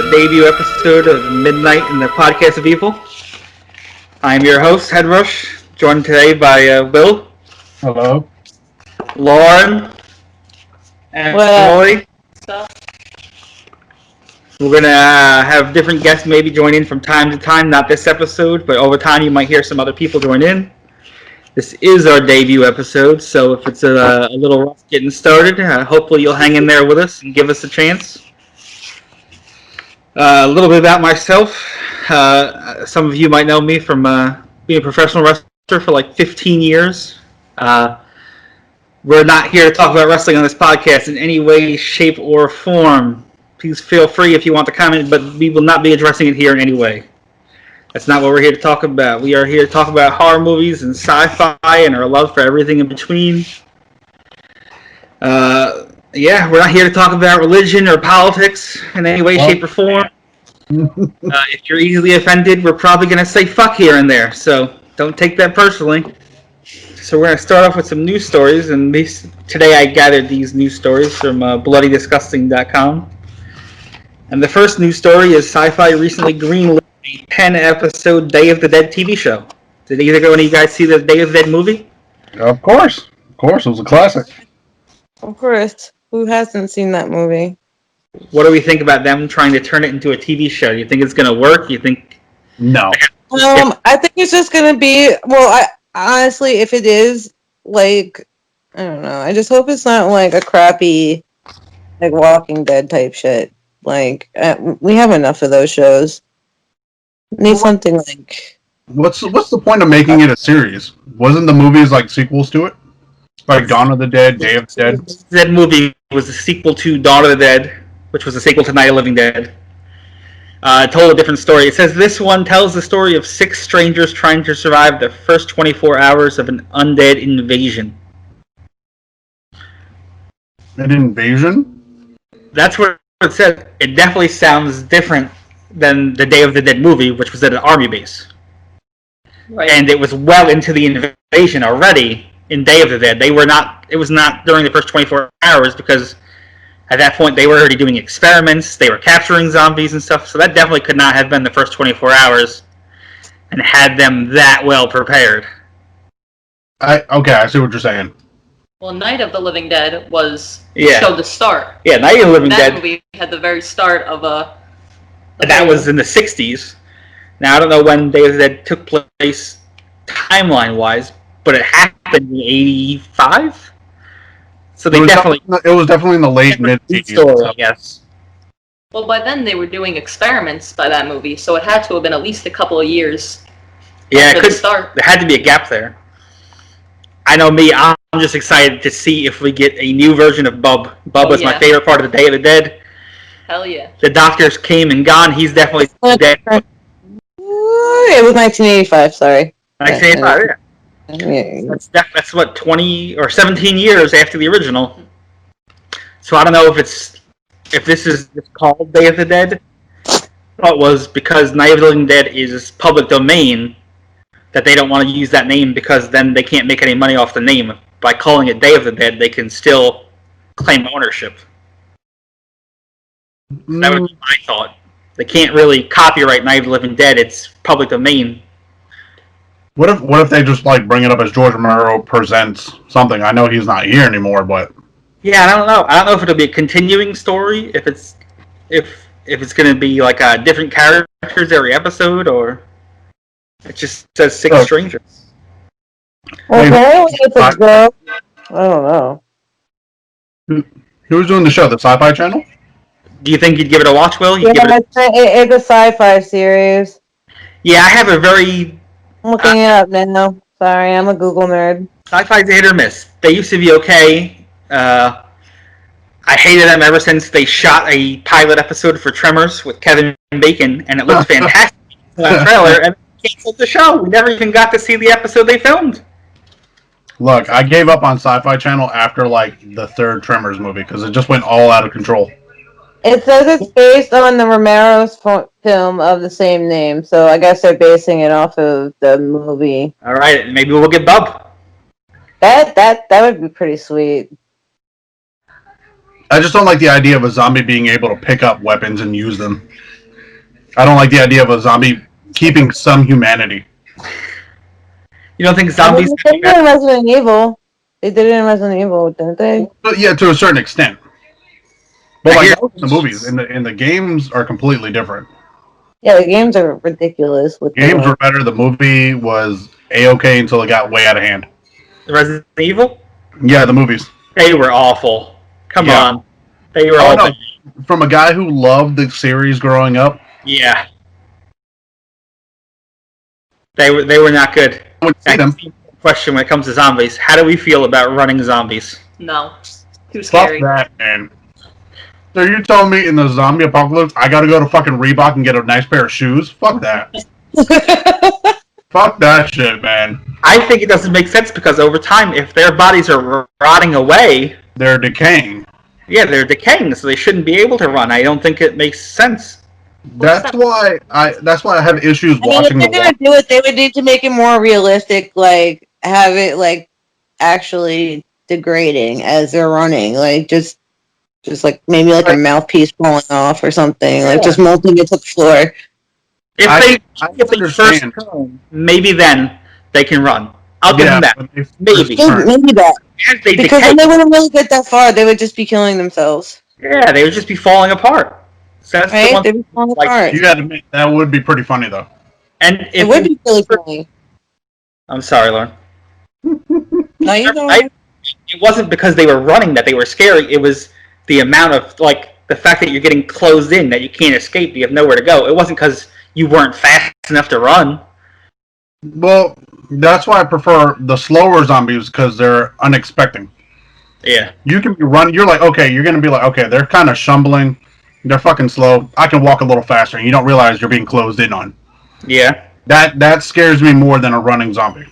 the debut episode of Midnight in the Podcast of Evil. I'm your host, Headrush, joined today by Will. Hello. Lauren. And Molly. We're going to have different guests maybe join in from time to time, not this episode, but over time you might hear some other people join in. This is our debut episode, so if it's a little rough getting started, hopefully you'll hang in there with us and give us a chance. A little bit about myself. Some of you might know me from being a professional wrestler for like 15 years. We're not here to talk about wrestling on this podcast in any way, shape, or form. Please feel free if you want to comment, but we will not be addressing it here in any way. That's not what we're here to talk about. We are here to talk about horror movies and sci-fi and our love for everything in between. We're not here to talk about religion or politics in any way, shape, or form. If you're easily offended, we're probably going to say fuck here and there, so don't take that personally. So we're going to start off with some news stories, and today I gathered these news stories from bloodydisgusting.com. And the first news story is Sci-Fi recently greenlit a 10-episode Day of the Dead TV show. Did either one of you guys see the Day of the Dead movie? Of course. It was a classic. Of course. Who hasn't seen that movie? What do we think about them trying to turn it into a TV show? Do you think it's going to work? You think? No. I think it's just going to be... Well, honestly, if it is, I don't know. I just hope it's not, a crappy, Walking Dead type shit. We have enough of those shows. Need something like... What's the point of making it a series? Wasn't the movies sequels to it? Like Dawn of the Dead, Day of the Dead? That movie was a sequel to Dawn of the Dead, which was a sequel to Night of the Living Dead. It told a different story. It says this one tells the story of 6 strangers trying to survive the first 24 hours of an undead invasion. An invasion? That's what it said. It definitely sounds different than the Day of the Dead movie, which was at an army base. Right. And it was well into the invasion already in Day of the Dead. It was not during the first 24 hours because at that point they were already doing experiments, they were capturing zombies and stuff, so that definitely could not have been the first 24 hours and had them that well prepared. I see what you're saying. Well, Night of the Living Dead showed the start. Yeah, Night of the Living Dead. That movie had the very start of that was in the 60s. Now, I don't know when Day of the Dead took place timeline-wise, but it happened in 85? So they it was definitely in the late mid-80s. I guess. Well, by then they were doing experiments by that movie, so it had to have been at least a couple of years. Yeah, it could start. There had to be a gap there. I know me, I'm just excited to see if we get a new version of Bub. Bub was my favorite part of the Day of the Dead. Hell yeah. The doctors came and gone. He's definitely dead. It was 1985, sorry. 1985, yeah. That's what, 20 or 17 years after the original. So I don't know if this is called Day of the Dead. I thought it was because Night of the Living Dead is public domain that they don't want to use that name because then they can't make any money off the name. By calling it Day of the Dead, they can still claim ownership. That would be my thought. They can't really copyright Night of the Living Dead. It's public domain. What if they just bring it up as George Romero presents something? I know he's not here anymore, but yeah, I don't know. I don't know if it'll be a continuing story. If it's going to be different characters every episode, or it just says 6 strangers. Well, apparently it's a girl. I don't know. Who's doing the show? The Sci-Fi Channel? Do you think you'd give it a watch, Will? It's a sci-fi series. Yeah, I have a very... I'm looking it up now. Sorry, I'm a Google nerd. Sci-fi's a hit or miss. They used to be okay. I hated them ever since they shot a pilot episode for Tremors with Kevin Bacon, and it looked fantastic in that trailer, and they canceled the show. We never even got to see the episode they filmed. Look, I gave up on Sci-Fi Channel after, the 3rd Tremors movie, because it just went all out of control. It says it's based on the Romero's film of the same name, so I guess they're basing it off of the movie. All right, maybe we'll get Bub. That would be pretty sweet. I just don't like the idea of a zombie being able to pick up weapons and use them. I don't like the idea of a zombie keeping some humanity. You don't think They zombies? did it in Resident Evil. They did it in Resident Evil, didn't they? But yeah, to a certain extent. But I like hear- that was in the movies, and the games are completely different. Yeah, the games are ridiculous. With Games the, were better. The movie was a-okay until it got way out of hand. Resident Evil? Yeah, the movies. They were awful. Come Yeah. on. They were Oh, all no. bad. From a guy who loved the series growing up, Yeah. They were not good. I would see them. Question when it comes to zombies. How do we feel about running zombies? No. Too Fuck scary. that, man. So you're telling me in the zombie apocalypse, I gotta go to fucking Reebok and get a nice pair of shoes? Fuck that. Fuck that shit, man. I think it doesn't make sense because over time, if their bodies are rotting away, They're decaying. yeah, they're decaying, so they shouldn't be able to run. I don't think it makes sense. That's why I have issues I mean, watching if they're gonna do it, they would need to make it more realistic. Like have it like actually degrading as they're running. Like just like maybe like a mouthpiece falling off or something. Like just melting it to the floor. If I they first understand. turn, maybe then they can run. I'll give them that. but they Maybe. first turn. Maybe that. As they Because decay, then they wouldn't really get that far. They would just be killing themselves. yeah, they would just be falling apart. So that's the Right? one. They'd be falling like, apart. You gotta admit, that would be pretty funny, though. And It if would be really funny. I'm sorry, Lauren. No, you don't. It wasn't because they were running that they were scary. It was the amount of like the fact that you're getting closed in, that you can't escape, you have nowhere to go. It wasn't because you weren't fast enough to run. Well, that's why I prefer the slower zombies, because they're unexpected. Yeah. You can be running, you're like, okay, you're gonna be like, okay, they're kind of shumbling, they're fucking slow, I can walk a little faster, and you don't realize you're being closed in on. Yeah. That scares me more than a running zombie.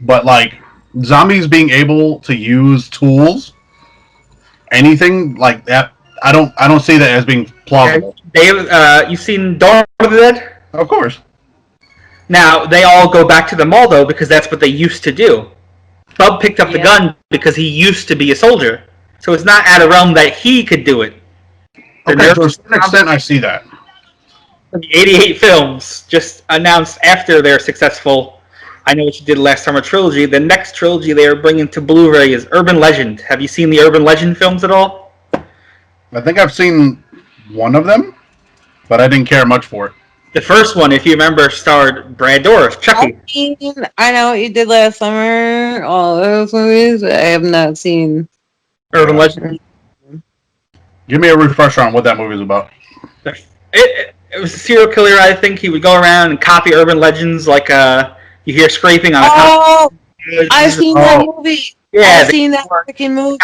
But like zombies being able to use tools, anything like that, I don't see that as being plausible. You've seen Dawn of the Dead? Of course. Now, they all go back to the mall, though, because that's what they used to do. Bub picked up the gun because he used to be a soldier. So it's not out of realm that he could do it. The Okay, to a nurse certain extent, I see that. the 88 films just announced after their successful I Know What You Did Last Summer trilogy. The next trilogy they are bringing to Blu-ray is Urban Legend. Have you seen the Urban Legend films at all? I think I've seen one of them, but I didn't care much for it. The first one, if you remember, starred Brad Dourif, Chucky. I Know What You Did Last Summer. All those movies. I have not seen. Urban Legend. Give me a refresher on what that movie is about. It was a serial killer, I think. He would go around and copy urban legends, like you hear scraping on a Oh, car. I've seen that movie. Yeah, I've seen that freaking movie.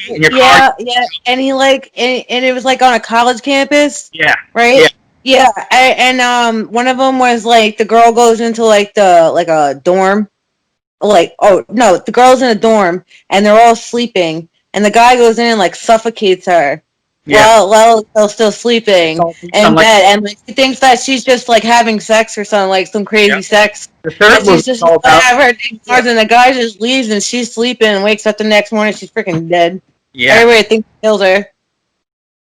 in your Yeah, car. yeah. And he like, and it was like on a college campus, Yeah. right? Yeah. And one of them was like the girl goes into like a dorm, like oh no, the girl's in a dorm and they're all sleeping, and the guy goes in and like suffocates her. Yeah. While they're still sleeping in bed, and like he thinks that she's just like having sex or something, like some crazy sex. The third And was she's just all about. have her thing starts, and the guy just leaves, and she's sleeping, and wakes up the next morning, she's freaking dead. Yeah. Everybody thinks he killed her.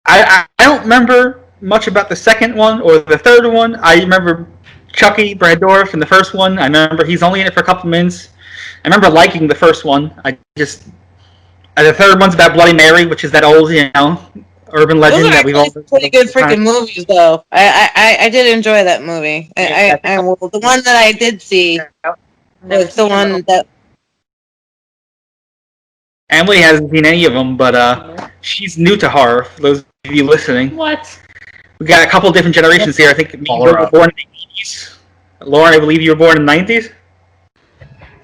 I don't remember much about the second one or the third one. I remember Chucky, Brad Dourif in the first one. I remember he's only in it for a couple minutes. I remember liking the first one. The third one's about Bloody Mary, which is that old, urban legend Those are that we've all. actually pretty good freaking movies, though. I did enjoy that movie. Well, the one that I did see was the one that. Emily hasn't seen any of them, but she's new to horror. For those of you listening, What? we got a couple different generations here. I think me and you were born in the 80s. Lauren, I believe you were born in the 90s.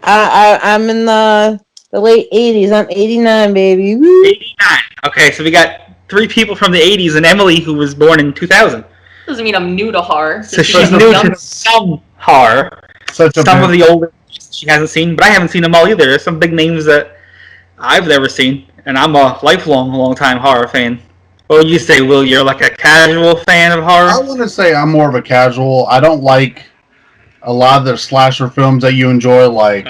I'm in the late 80s. I'm 89, baby. Woo. 89. Okay, so we got 3 people from the 80s and Emily, who was born in 2000. Doesn't mean I'm new to horror. So she's new to some horror. Some of the older she hasn't seen, but I haven't seen them all either. There's some big names that I've never seen, and I'm a long-time horror fan. What would you say, Will? You're like a casual fan of horror? I want to say I'm more of a casual. I don't like a lot of the slasher films that you enjoy, like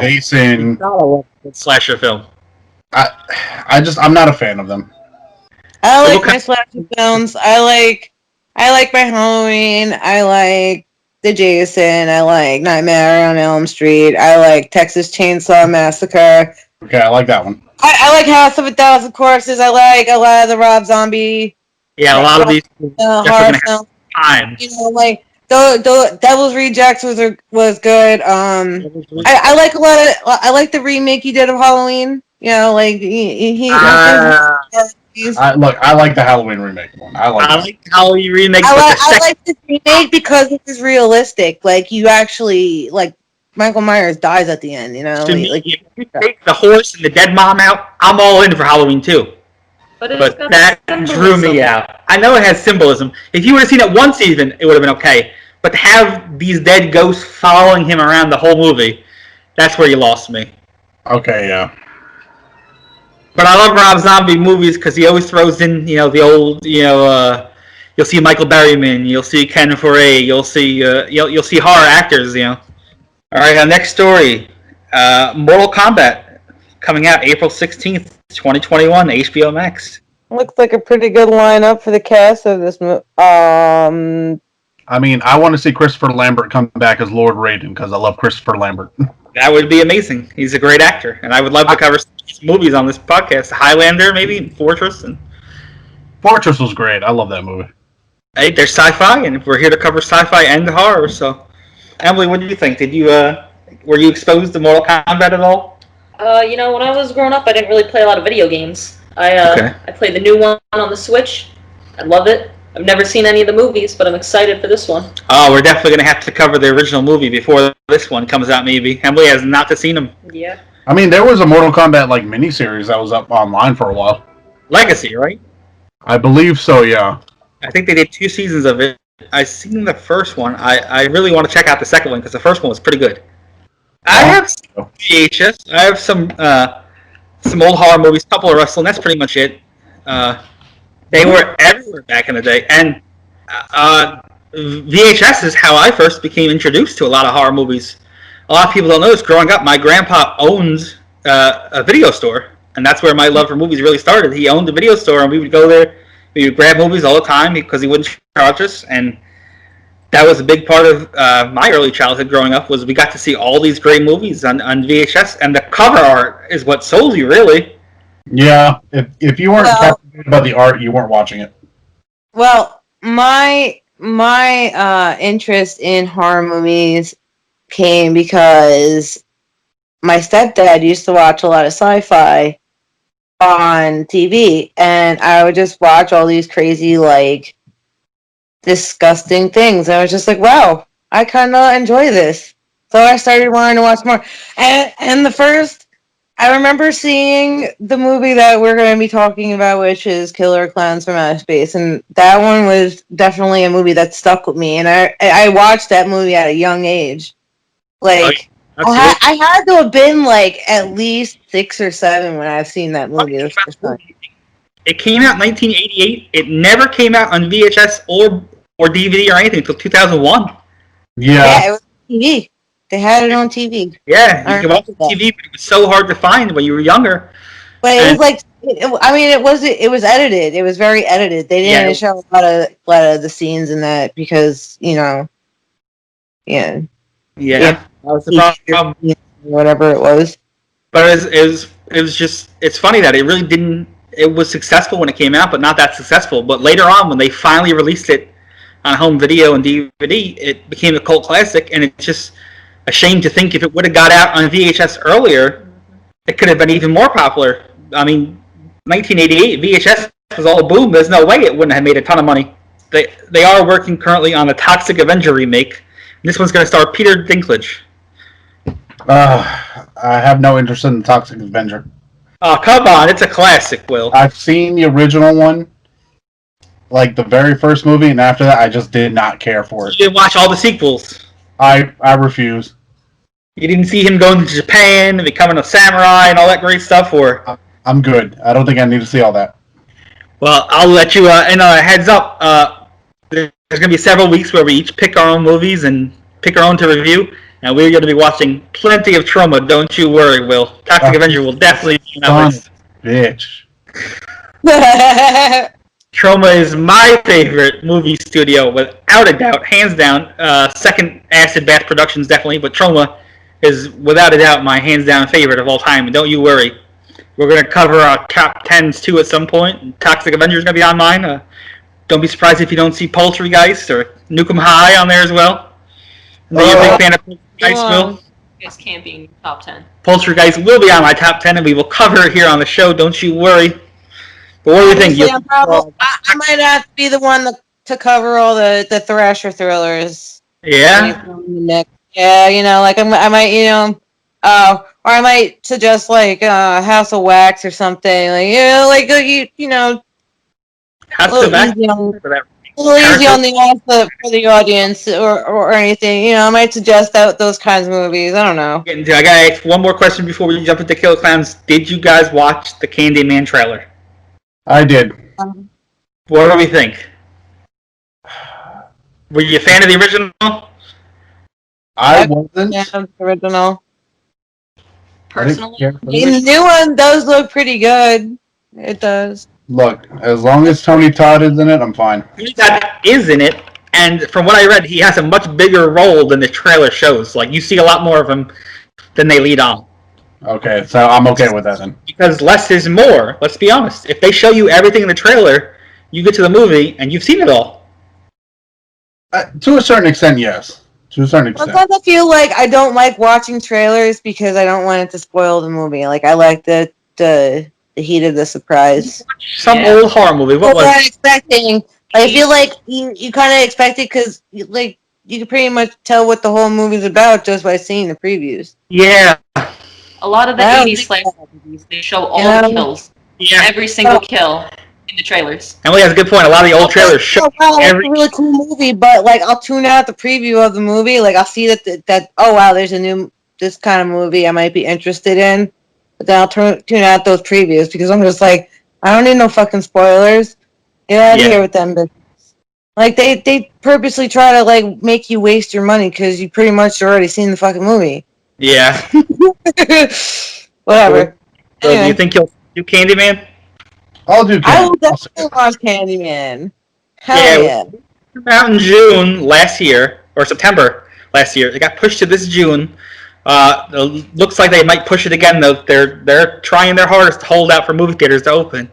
Jason. Not a slasher film. I'm not a fan of them. I So like what my kind- slasher films. I like my Halloween. I like the Jason. I like Nightmare on Elm Street. I like Texas Chainsaw Massacre. Okay, I like that one. I like House of a Thousand Corpses. I like a lot of the Rob Zombie Yeah, a lot of these definitely horror gonna films. have time. You know, like the Devil's Rejects was good. I like a lot of I like the remake he did of Halloween. You know, like Uh, I like the Halloween remake one. I like I that. like how you remake, but the I second like this remake because it is realistic. Like you actually like Michael Myers dies at the end. You know, to me, like if you take the horse and the dead mom out, I'm all in for Halloween too. But it's But got that drew symbolism. me out. I know it has symbolism. If you would have seen it one season, it would have been okay. But to have these dead ghosts following him around the whole movie, that's where you lost me. Okay, yeah. But I love Rob Zombie movies because he always throws in, the old, you'll see Michael Berryman, you'll see Ken Foray, you'll see horror actors, All right, our next story, Mortal Kombat, coming out April 16th, 2021, HBO Max. looks like a pretty good lineup for the cast of this movie. I mean, I want to see Christopher Lambert come back as Lord Raiden because I love Christopher Lambert. That would be amazing. He's a great actor, and I would love to cover some movies on this podcast. Highlander, maybe, Fortress, and Fortress was great. I love that movie. hey, there's sci-fi, and we're here to cover sci-fi and horror. So, Emily, what do you think? Were you exposed to Mortal Kombat at all? When I was growing up, I didn't really play a lot of video games. I played the new one on the Switch. I love it. I've never seen any of the movies, but I'm excited for this one. Oh, we're definitely going to have to cover the original movie before this one comes out, maybe. Emily has not seen them. Yeah. I mean, there was a Mortal Kombat like miniseries that was up online for a while. Legacy, right? I believe so, yeah. I think they did 2 seasons of it. I've seen the first one. I really want to check out the second one because the first one was pretty good. I have some VHS. I have some old horror movies, couple of wrestling. That's pretty much it. They were everywhere back in the day, and VHS is how I first became introduced to a lot of horror movies. A lot of people don't know this. Growing up, my grandpa owns a video store, and that's where my love for movies really started. He owned a video store, and we would go there. We would grab movies all the time because he wouldn't charge us, and that was a big part of my early childhood growing up. Was we got to see all these great movies on VHS, and the cover art is what sold you, really. Yeah, if you weren't talking about the art, you weren't watching it. Well, my interest in horror movies came because my stepdad used to watch a lot of sci-fi on TV, and I would just watch all these crazy, like, disgusting things. I was just like, wow, I kind of enjoy this. So I started wanting to watch more. And I remember seeing the movie that we're going to be talking about, which is Klowns From Outer Space, and that one was definitely a movie that stuck with me. And I watched that movie at a young age. Like, I had to have been like at least 6 or 7 when I've seen that movie the first time. It came out in 1988. It never came out on VHS or DVD or anything until 2001. Yeah, it was TV. They had it on TV. Yeah, you could watch it on TV, but it was so hard to find when you were younger. But it was like, it was edited. It was very edited. They didn't show a lot of the scenes in that because, Yeah. Yeah, that was the problem. Whatever it was. But it was just, it's funny that it really didn't, it was successful when it came out, but not that successful. But later on, when they finally released it on home video and DVD, it became a cult classic, and it's just a shame to think if it would have got out on VHS earlier, it could have been even more popular. I mean, 1988, VHS was all boom. There's no way it wouldn't have made a ton of money. They are working currently on the Toxic Avenger remake. This one's going to star Peter Dinklage. I have no interest in the Toxic Avenger. Oh, come on. It's a classic, Will. I've seen the original one, like the very first movie, and after that, I just did not care for it. You didn't watch all the sequels. I refuse. You didn't see him going to Japan and becoming a samurai and all that great stuff, or? I'm good. I don't think I need to see all that. Well, I'll let you in a heads up. There's going to be several weeks where we each pick our own movies and pick our own to review, and we're going to be watching plenty of Trauma. Don't you worry, Will. Toxic Avenger will definitely be on that list. Bitch. Troma is my favorite movie studio, without a doubt, hands down. Second, Acid Bath Productions, definitely, but Troma is, without a doubt, my hands-down favorite of all time. And don't you worry. We're going to cover our top 10s, too, at some point. Toxic Avenger is going to be on mine. Don't be surprised if you don't see Poultrygeist or Nukem High on there as well. Are you a big fan of Poultrygeist, Will? Guys can't be in your top 10. Poultrygeist will be on my top 10, and we will cover it here on the show. Don't you worry. But what do you think? I might have to be the one to cover all the Thrasher thrillers. Yeah? Yeah, you know, like I might, you know, or I might suggest like House of Wax or something. Like, you know, like you know, House of Wax? A little easy on the eyes for the audience or anything. You know, I might suggest those kinds of movies. I don't know. I gotta ask one more question before we jump into Killer Clowns. Did you guys watch the Candyman trailer? I did. What do we think? Were you a fan of the original? I wasn't. Yeah, the original. Personally, The new one does look pretty good. It does. Look, as long as Tony Todd is in it, I'm fine. Tony Todd is in it, and from what I read, he has a much bigger role than the trailer shows. Like, you see a lot more of him than they lead on. Okay, so I'm okay with that then. Because less is more, let's be honest. If they show you everything in the trailer, you get to the movie, and you've seen it all. To a certain extent, yes. To a certain extent. Sometimes I feel like I don't like watching trailers because I don't want it to spoil the movie. Like, I like the heat of the surprise. Some old horror movie. What was it? Expecting. Like, I feel like you kind of expect it because, like, you can pretty much tell what the whole movie's about just by seeing the previews. Yeah. A lot of the 80s slasher movies, they show all the kills. Yeah. Every single kill in the trailers. Emily has a good point. A lot of the old trailers show every... It's a really cool movie, but, like, I'll tune out the preview of the movie. Like, I'll see that oh, wow, there's this kind of movie I might be interested in. But then I'll tune out those previews because I'm just like, I don't need no fucking spoilers. Get out of here with them. Like, they purposely try to, like, make you waste your money because you pretty much already seen the fucking movie. Yeah. Whatever. So anyway. Do you think you'll do Candyman? I'll do Candyman. I will definitely watch Candyman. Hell yeah. It came out in June last year, or September last year. It got pushed to this June. It looks like they might push it again, though. They're trying their hardest to hold out for movie theaters to open.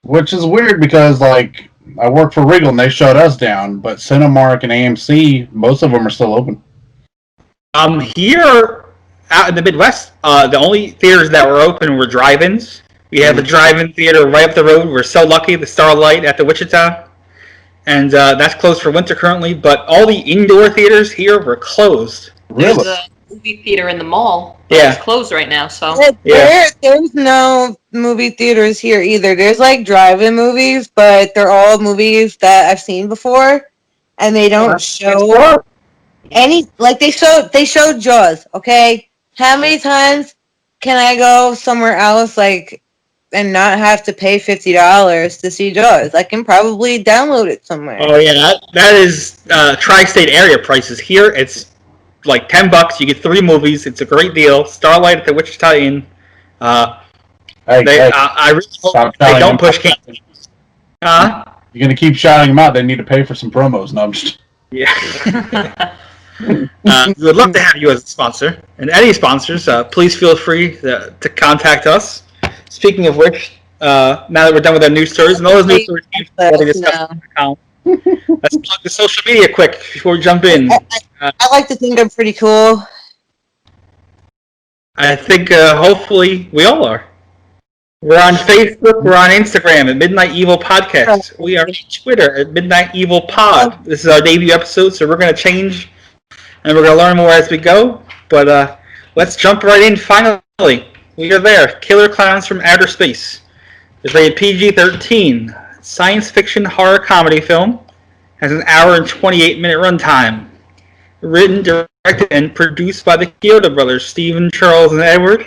Which is weird because, like, I work for Regal and they shut us down, but Cinemark and AMC, most of them are still open. Here out in the Midwest, the only theaters that were open were drive-ins. We have a drive-in theater right up the road. We're so lucky, the Starlight at the Wichita. And that's closed for winter currently, but all the indoor theaters here were closed. Really? There's a movie theater in the mall. It's closed right now, so. There's no movie theaters here either. There's, like, drive-in movies, but they're all movies that I've seen before, and they don't show any, like, they showed Jaws, okay? How many times can I go somewhere else, like, and not have to pay $50 to see Jaws? I can probably download it somewhere. Oh, yeah, that is tri-state area prices. Here, it's like $10. You get 3 movies. It's a great deal. Starlight at the Wichita Inn. I really hope they don't push Candy. You're going to keep shouting them out. They need to pay for some promos. No, I'm just... Yeah. We would love to have you as a sponsor. And any sponsors, please feel free to contact us. Speaking of which, now that we're done with our news stories, and all those news stories let's plug the social media quick before we jump in. I like to think I'm pretty cool. I think hopefully we all are. We're on Facebook, we're on Instagram at Midnight Evil Podcast. We are on Twitter at Midnight Evil Pod. This is our debut episode, so we're going to change and we're going to learn more as we go. But let's jump right in finally. We are there. Killer Klowns from Outer Space. It's rated PG-13. Science fiction horror comedy film. Has an hour and 28-minute runtime. Written, directed, and produced by the Kyoto brothers, Stephen, Charles, and Edward.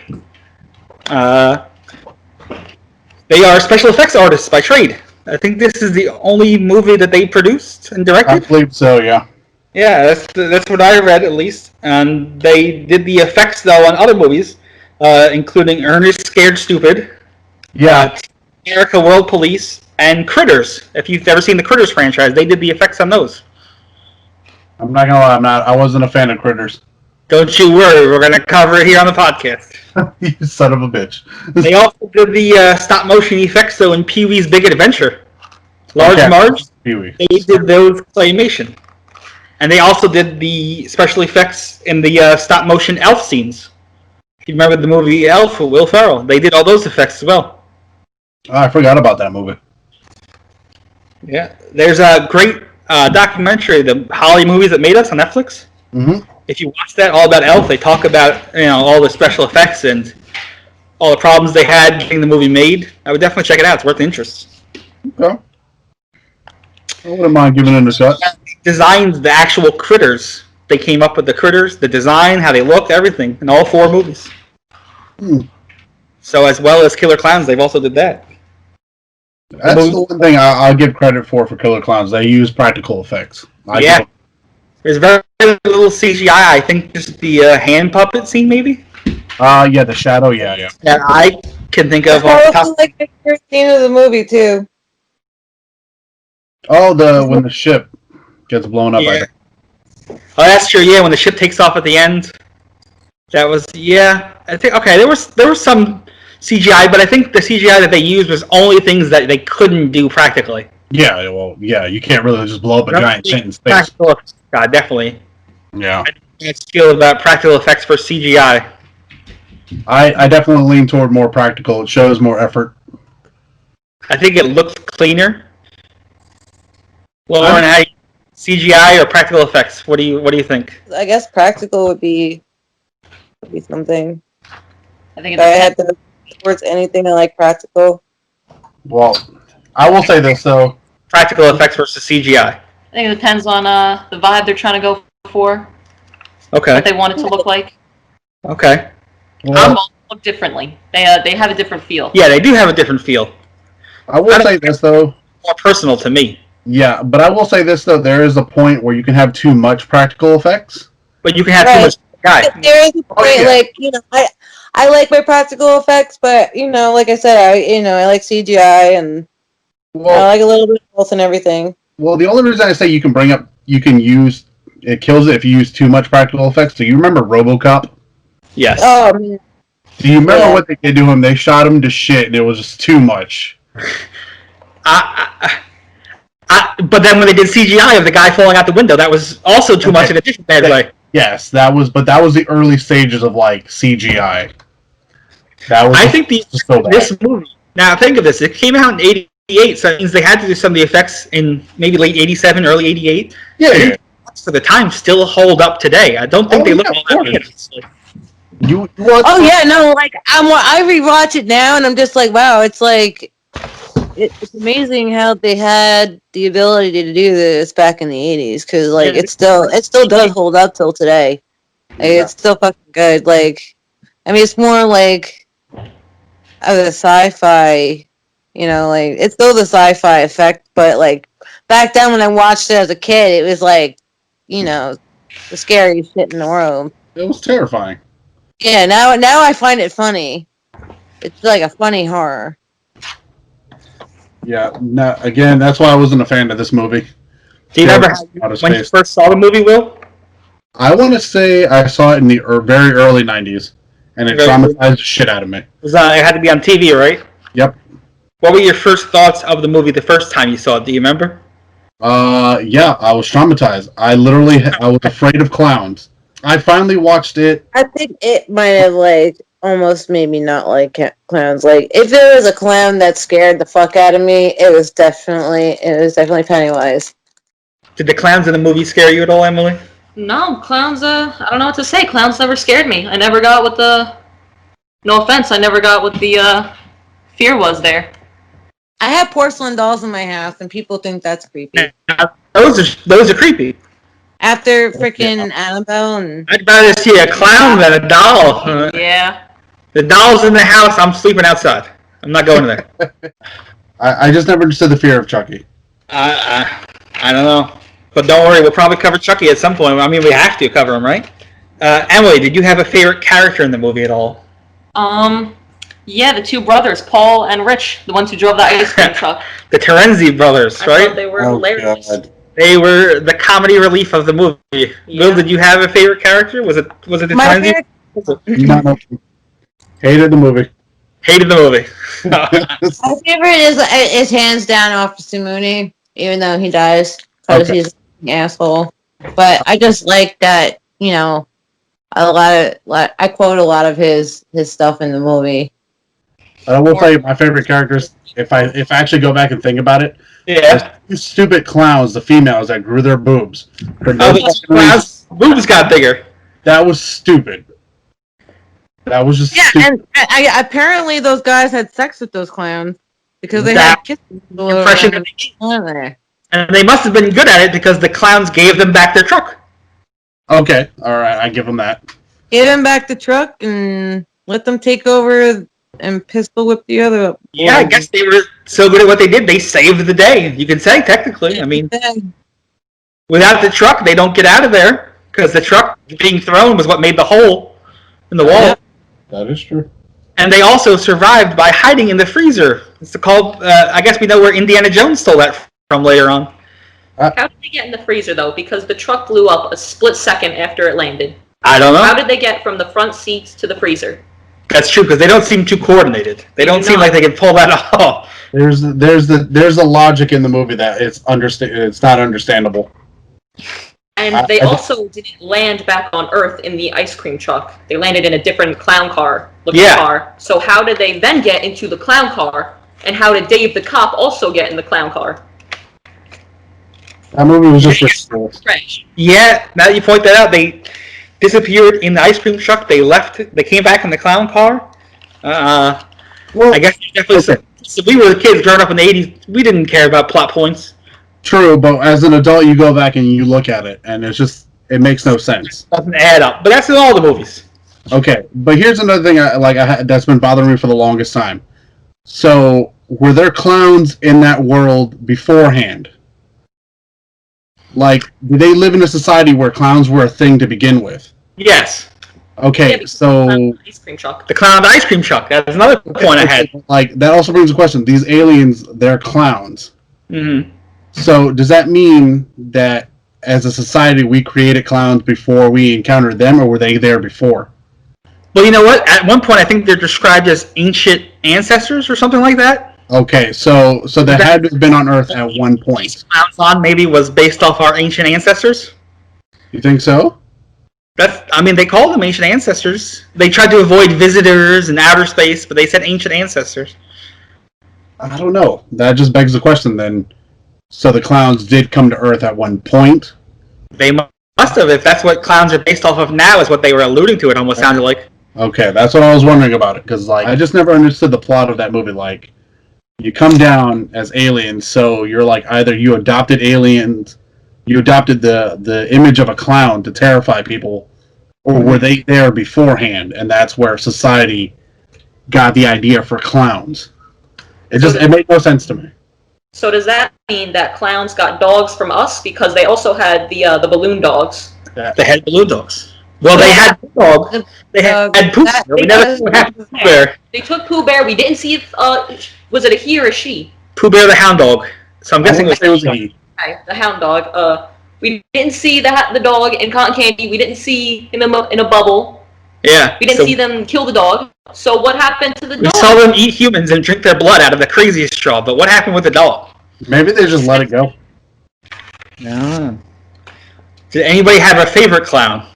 They are special effects artists by trade. I think this is the only movie that they produced and directed. I believe so, yeah. Yeah, that's what I read, at least. And they did the effects, though, on other movies, including Ernest Scared Stupid. Yeah. America World Police, and Critters. If you've ever seen the Critters franchise, they did the effects on those. I'm not gonna lie, I wasn't a fan of Critters. Don't you worry, we're gonna cover it here on the podcast. You son of a bitch. They also did the stop motion effects though in Pee-wee's Big Adventure. Large Marge, Pee-wee. they did those claymation. And they also did the special effects in the stop motion Elf scenes. If you remember the movie Elf with Will Ferrell, they did all those effects as well. Oh, I forgot about that movie. Yeah, there's a great documentary, the Holly movies that made us on Netflix. Mm-hmm. If you watch that, all about Elf, they talk about all the special effects and all the problems they had getting the movie made. I would definitely check it out. It's worth the interest. Okay. I wouldn't mind giving it a shot. Designed the actual critters. They came up with the critters, the design, how they looked, everything, in all 4 movies. So as well as Killer Klowns, they've also did that. That's the one thing I'll give credit for Killer Klowns. They use practical effects. There's very little CGI. I think just the hand puppet scene, maybe. Yeah, the shadow. Yeah. That I can think of. That's probably like the first scene of the movie too. Oh, when the ship gets blown up. Yeah. Oh, that's true. Yeah, when the ship takes off at the end. That was I think there was some CGI, but I think the CGI that they used was only things that they couldn't do practically. Yeah, well, you can't really just blow up a giant shit in space. God, definitely. Yeah. I feel about practical effects for CGI. I definitely lean toward more practical. It shows more effort. I think it looks cleaner. Well, Lauren, CGI or practical effects? What do you think? I guess practical would be something. I think if I had to towards anything I like practical. Well, I will say this though: practical effects versus CGI. I think it depends on the vibe they're trying to go for. Okay. What they want it to look like. Okay. Well, look differently. They have a different feel. Yeah, they do have a different feel. I will say this though. More personal to me. Yeah, but I will say this though: there is a point where you can have too much practical effects. But you can have too much CGI. There is a point, I like my practical effects, but like I said, I like CGI and I like a little bit of both and everything. Well, the only reason I say you can use it kills it if you use too much practical effects. Do you remember RoboCop? Yes. Oh, man. Do you remember what they did to him? They shot him to shit, and it was just too much. But then when they did CGI of the guy falling out the window, that was also too much in a different bad way. Yes, that was the early stages of CGI. I think this movie. Now think of this: it came out in '88, so that means they had to do some of the effects in maybe late '87, early '88. Yeah. For the time, still hold up today. I don't think they look all that good. I rewatch it now, and I'm just like, wow, it's it's amazing how they had the ability to do this back in the '80s, because it still does hold up till today. It's still fucking good. It's more of a sci-fi, it's still the sci-fi effect, but back then when I watched it as a kid, it was the scariest shit in the world. It was terrifying. Yeah, now I find it funny. It's like a funny horror. Yeah, again, that's why I wasn't a fan of this movie. Do you remember when you first saw the movie, Will? I want to say I saw it in the very early 90s, and it traumatized the shit out of me. It had to be on TV, right? Yep. What were your first thoughts of the movie the first time you saw it? Do you remember? Yeah, I was traumatized. I was afraid of clowns. I finally watched it. I think it might have almost made me not like clowns. If there was a clown that scared the fuck out of me, it was definitely Pennywise. Did the clowns in the movie scare you at all, Emily? No, clowns. I don't know what to say. Clowns never scared me. I never got what the. No offense, I never got what the fear was there. I have porcelain dolls in my house, and people think that's creepy. Those are creepy. After freaking Annabelle and... I'd rather see a clown than a doll. Yeah. The doll's in the house, I'm sleeping outside. I'm not going there. I just never understood the fear of Chucky. I don't know. But don't worry, we'll probably cover Chucky at some point. I mean, we have to cover him, right? Emily, did you have a favorite character in the movie at all? Yeah, the two brothers, Paul and Rich, the ones who drove the ice cream truck. The Terenzi brothers, I right? thought they were hilarious. God. They were the comedy relief of the movie. Yeah. Will, did you have a favorite character? Was it the My Terenzi? favorite, No. Hated the movie. Hated the movie. my favorite is hands down Officer Mooney, even though he dies because Okay. he's an asshole. But I just like that, you know, I quote a lot of his stuff in the movie. I will tell you my favorite characters. If I actually go back and think about it, Yeah. those stupid clowns, the females that grew their boobs. For no Oh, the fucking reason. clowns' boobs got bigger. That was stupid. That was just Yeah, stupid. and apparently those guys had sex with those clowns because they That had kisses. impression that There. and they must have been good at it because the clowns gave them back their truck. Okay, all right, I give them that. Give them back the truck and let them take over and pistol whip the other. Yeah, I guess they were so good at what they did, they saved the day. You can say, technically. I mean, without the truck, they don't get out of there because the truck being thrown was what made the hole in the wall. Yeah. That is true. And they also survived by hiding in the freezer. It's called, I guess we know where Indiana Jones stole that from later on. How did they get in the freezer, though? Because the truck blew up a split second after it landed. I don't know. How did they get from the front seats to the freezer? That's true, because they don't seem too coordinated. They don't seem like they can pull that off. There's a logic in the movie that it's not understandable. And they also didn't land back on Earth in the ice cream truck. They landed in a different clown car looking car. So how did they then get into the clown car? And how did Dave the cop also get in the clown car? That movie was just Trash. Yeah, now that you point that out, they disappeared in the ice cream truck. They left. They came back in the clown car. well, I guess definitely. So we were the kids growing up in the 80s. We didn't care about plot points. true, but as an adult, you go back and you look at it, and it makes no sense. Doesn't add up. But that's in all the movies. Okay, but here's another thing that's been bothering me for the longest time. So, were there clowns in that world beforehand? Like, did they live in a society where clowns were a thing to begin with? Yes. Okay, Yeah, so ice cream truck. The clown of the ice cream truck. That's another point I had. like that also brings a question. These aliens, they're clowns. Mm-hmm. So does that mean that as a society we created clowns before we encountered them, or were they there before? Well, you know what? At one point, I think they're described as ancient ancestors or something like that. Okay, so they had to have been on Earth at one point. Clowns on maybe was based off our ancient ancestors. You think so? They called them ancient ancestors. They tried to avoid visitors and outer space, but they said ancient ancestors. I don't know. That just begs the question then. So the clowns did come to Earth at one point. They must have. If that's what clowns are based off of now, is what they were alluding to. It almost sounded like. Okay, that's what I was wondering about it, because I just never understood the plot of that movie. Like, you come down as aliens, so you're like either you adopted aliens, you adopted the image of a clown to terrify people, or were they there beforehand, and that's where society got the idea for clowns. It made no sense to me. So does that mean that clowns got dogs from us because they also had the balloon dogs? They had balloon dogs. Well, they had dogs. They had Pooh Bear. We never saw what happened to Pooh Bear. They took Pooh Bear. We didn't see if was it a he or a she? Pooh Bear the hound dog. So I'm guessing it was a he. Okay, the hound dog. We didn't see the dog in Cotton Candy. We didn't see him in a bubble. Yeah. We didn't see them kill the dog. So what happened to the We dog? saw them eat humans and drink their blood out of the craziest straw, but what happened with the dog? Maybe they just let it go. No. Did anybody have a favorite clown?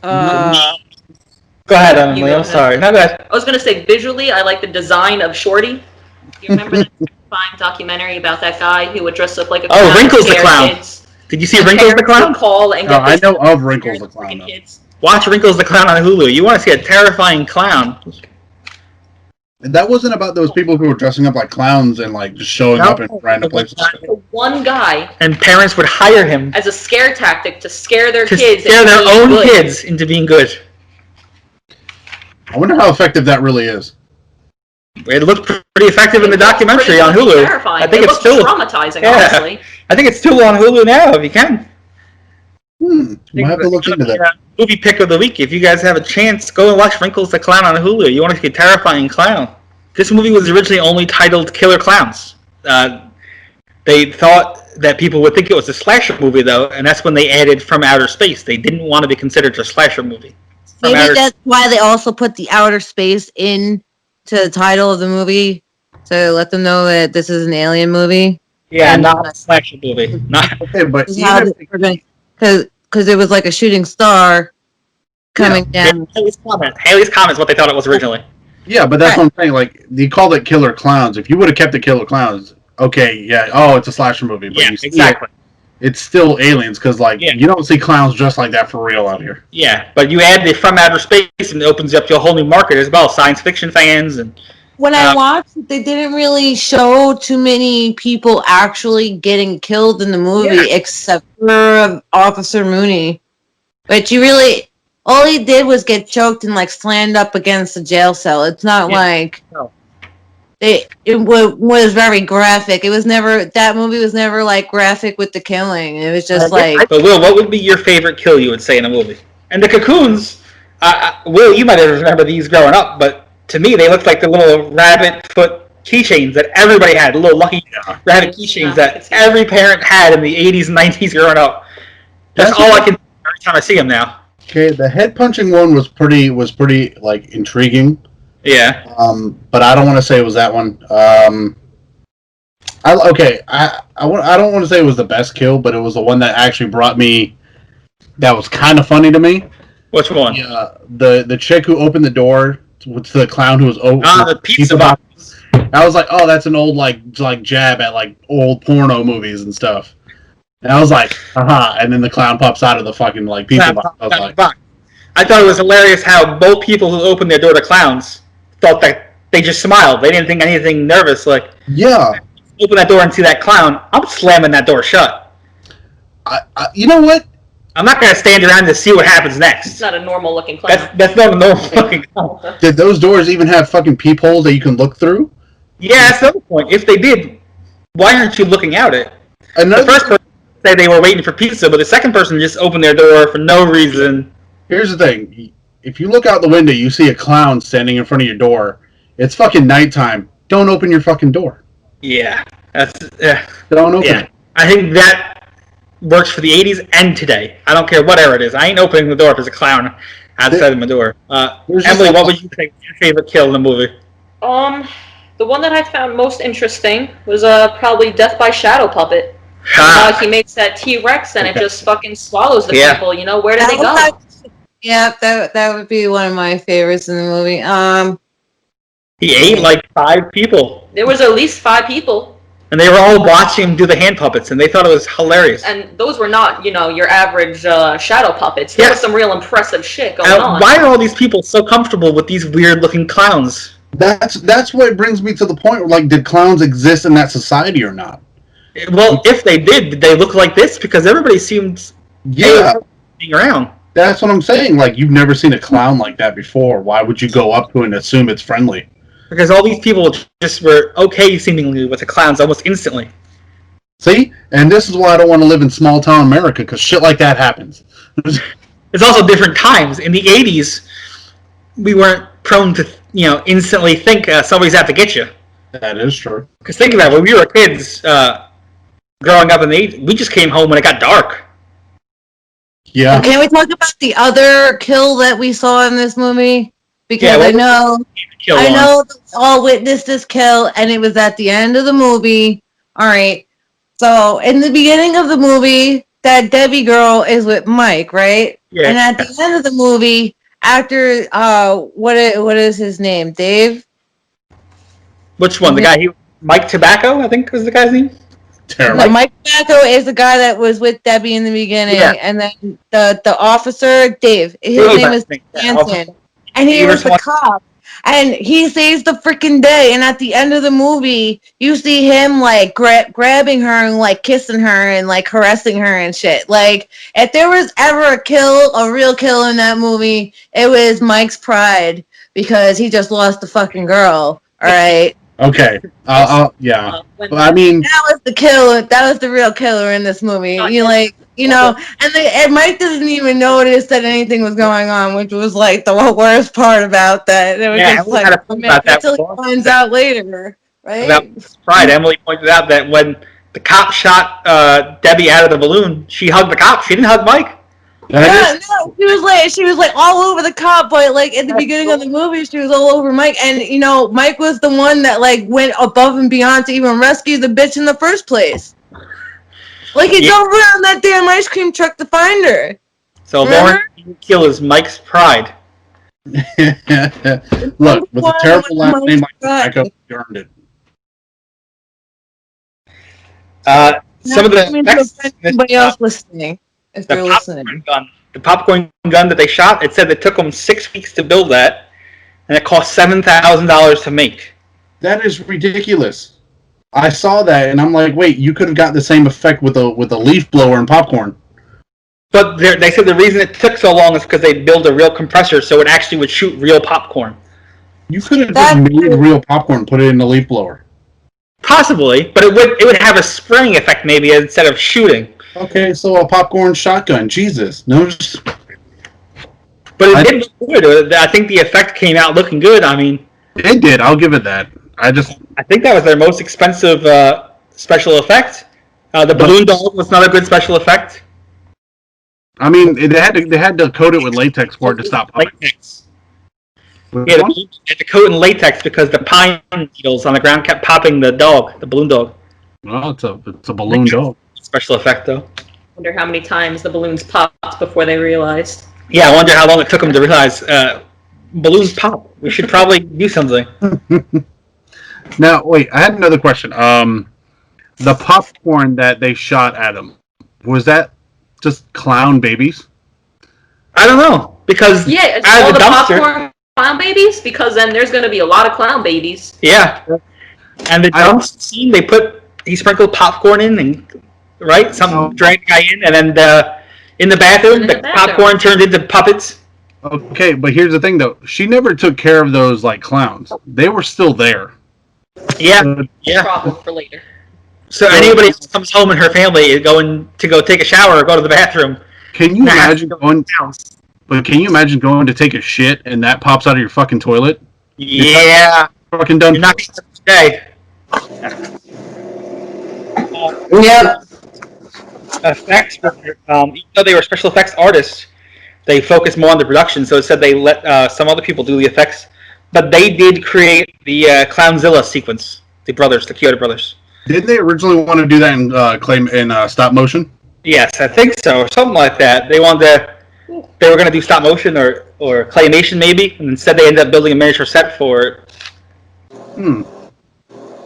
Go ahead, Emily. I'm sorry. No, go ahead. I was gonna say visually, I like the design of Shorty. You remember that fine documentary about that guy who would dress up like a clown? Wrinkles the scare Clown. Kids? Did you see Wrinkles the Clown? Call and No, get I this know of Wrinkles the Clown. Though. kids. Watch Wrinkles the Clown on Hulu. You want to see a terrifying clown. That wasn't about those people who were dressing up like clowns and like just showing up in random places. The one guy And parents would hire him as a scare tactic to scare their to kids. scare into their being own good. kids into being good. I wonder how effective that really is. It looked pretty effective in the It looked documentary pretty on Hulu. Terrifying. I think it it's looked still traumatizing, Yeah. honestly. I think it's still on Hulu now if you can. We'll have to look into that. Movie pick of the week. If you guys have a chance, go and watch Wrinkles the Clown on Hulu. You want to see a terrifying clown. This movie was originally only titled Killer Clowns. They thought that people would think it was a slasher movie, though, and that's when they added From Outer Space. They didn't want to be considered a slasher movie. Maybe that's why they also put the outer space into the title of the movie to let them know that this is an alien movie. Yeah, and not a slasher movie. Not okay, but because it was like a shooting star coming down. Haley's Comet is what they thought it was originally. Yeah, but that's what I'm saying. Like, they called it Killer Clowns. If you would have kept it Killer Clowns, okay, yeah, it's a slasher movie. But exactly. It's still aliens, because, you don't see clowns dressed like that for real out here. Yeah, but you add the From Outer Space, and it opens up to a whole new market as well, science fiction fans. And when I watched it, they didn't really show too many people actually getting killed in the movie, except for Officer Mooney. But all he did was get choked and, slammed up against the jail cell. It's not It was very graphic. That movie was never graphic with the killing. It was just But Will, what would be your favorite kill you would say in a movie? And the cocoons, Will, you might have remember these growing up, but to me they looked like the little rabbit foot keychains that everybody had, the little lucky rabbit keychains that every parent had in the 80s and 90s growing up. That's all I can do every time I see them now. Okay, the head punching one was pretty intriguing. Yeah. But I don't want to say it was that one. I don't want to say it was the best kill, but it was the one that actually brought me. That was kind of funny to me. Which one? Yeah, the chick who opened the door to the clown who was the pizza box. I was like, oh, that's an old jab at old porno movies and stuff. And I was like, haha, and then the clown pops out of the fucking pizza box. I was like, I thought it was hilarious how both people who opened their door to clowns thought that they just smiled. They didn't think anything nervous. Yeah. Open that door and see that clown, I'm slamming that door shut. You know what? I'm not going to stand around to see what happens next. It's not a normal looking clown. That's not a normal looking clown. Did those doors even have fucking peepholes that you can look through? Yeah, that's the other point. If they did, why aren't you looking out it? The first person said they were waiting for pizza, but the second person just opened their door for no reason. Here's the thing. If you look out the window, you see a clown standing in front of your door. It's fucking nighttime. Don't open your fucking door. Yeah. Don't open it. I think that works for the 80s and today. I don't care what era it is. I ain't opening the door if there's a clown outside of my door. Emily, what would you think was your favorite kill in the movie? The one that I found most interesting was probably Death by Shadow Puppet. He makes that T-Rex and it just fucking swallows the people. Where do they go? Yeah, that would be one of my favorites in the movie. He ate 5 people. There was at least 5 people. And they were all watching him do the hand puppets, and they thought it was hilarious. And those were not, your average shadow puppets. There was some real impressive shit going on. Why are all these people so comfortable with these weird-looking clowns? That's what brings me to the point where, did clowns exist in that society or not? Well, if they did they look like this? Because everybody seemed being around. That's what I'm saying. You've never seen a clown like that before. Why would you go up to it and assume it's friendly? Because all these people just were okay, seemingly, with the clowns almost instantly. See? And this is why I don't want to live in small-town America, because shit like that happens. It's also different times. In the 80s, we weren't prone to, instantly think somebody's out to get you. That is true. Because think about it, when we were kids, growing up in the 80s, we just came home when it got dark. Yeah. Can we talk about the other kill that we saw in this movie? Because I know we all witnessed this kill, and it was at the end of the movie. All right. So in the beginning of the movie, that Debbie girl is with Mike, right? Yeah. And at the end of the movie, after what is his name? Dave? Which one? The guy Mike Tobacco, I think was the guy's name? No, Mike Tobacco is the guy that was with Debbie in the beginning, and then the officer, Dave. His name is Hanson. And he was the cop. And he saves the freaking day. And at the end of the movie, you see him grabbing her and kissing her and caressing her and shit. If there was ever a real kill in that movie, it was Mike's pride because he just lost the fucking girl. All right. Okay. Yeah. When But I mean, That was the killer. That was the real killer in this movie. And Mike doesn't even notice that anything was going on, which was like the worst part about that. It was Yeah, just Emily like, had a point about that. until he finds out later, right? About pride, Emily pointed out that when the cop shot Debbie out of the balloon, she hugged the cop. She didn't hug Mike. Yeah, no, she was like all over the cop, but like at the beginning of the movie, she was all over Mike, and Mike was the one that like went above and beyond to even rescue the bitch in the first place. Like he drove around that damn ice cream truck to find her. So Lauren Kill is Mike's pride. Look, with a terrible last name like Rebecca, you earned it. Some of the effects, anybody else listening, if they're listening. The popcorn gun that they shot, it said it took them 6 weeks to build that, and it cost $7,000 to make. That is ridiculous. I saw that, and I'm like, wait, you could have got the same effect with a leaf blower and popcorn. But they said the reason it took so long is because they built a real compressor, so it actually would shoot real popcorn. You could have just made real popcorn and put it in the leaf blower. Possibly, but it would have a spraying effect maybe instead of shooting. Okay, so a popcorn shotgun. Jesus, no. But it did look good. I think the effect came out looking good. I mean, it did. I'll give it that. I think that was their most expensive special effect. The balloon dog was not a good special effect. I mean, they had to coat it with latex for it to stop popping. Latex. Yeah, they had to coat in latex because the pine needles on the ground kept popping the balloon dog. Well, it's a balloon dog. Special effect, though. Wonder how many times the balloons popped before they realized. Yeah, I wonder how long it took them to realize balloons pop. We should probably do something. Now, wait, I had another question. The popcorn that they shot at him, was that just clown babies? I don't know, because all the popcorn clown babies, because then there's going to be a lot of clown babies. Yeah, and the dumpster scene, he sprinkled popcorn in, and dragged the guy in, and then in the bathroom, the popcorn turned into puppets. Okay, but here's the thing, though. She never took care of those like clowns. They were still there. Yeah. Problem for later. So anybody else comes home in her family is going to go take a shower or go to the bathroom. Can you imagine going? But can you imagine going to take a shit and that pops out of your fucking toilet? Yeah. You're fucking done. You're not going to stay. Yep. Effects, even though they were special effects artists, they focused more on the production. So it said they let some other people do the effects, but they did create the Clownzilla sequence. The Kyoto brothers. Didn't they originally want to do that in stop motion? Yes, I think so, or something like that. They were going to do stop motion or claymation maybe, and instead they ended up building a miniature set for it.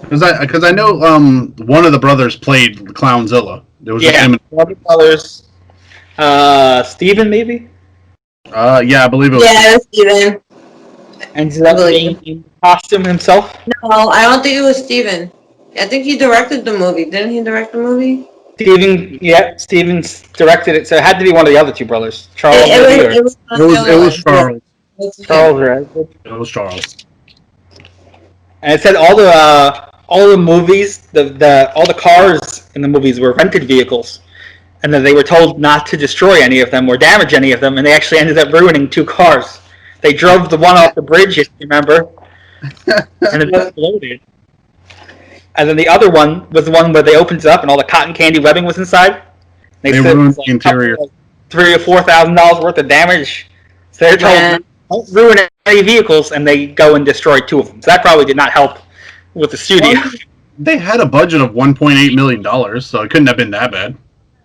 Because I know one of the brothers played Clownzilla. There was one of the brothers, Steven maybe. Yeah, I believe it was. Yeah, Steven. And did that in costume himself? No, I don't think it was Steven. I think he directed the movie. Didn't he direct the movie? Steven's directed it, so it had to be one of the other two brothers. Charles. It was Charles. Charles, right? It was Charles. And it said all the movies, all the cars in the movies were rented vehicles, and then they were told not to destroy any of them or damage any of them, and they actually ended up ruining 2 cars. They drove the one off the bridge, if you remember, and it exploded. And then the other one was the one where they opened it up and all the cotton candy webbing was inside. They ruined the interior. $3,000 or $4,000 worth of damage. So they're told, don't ruin any vehicles, and they go and destroy 2 of them. So that probably did not help with the studio. Well, they had a budget of $1.8 million, so it couldn't have been that bad.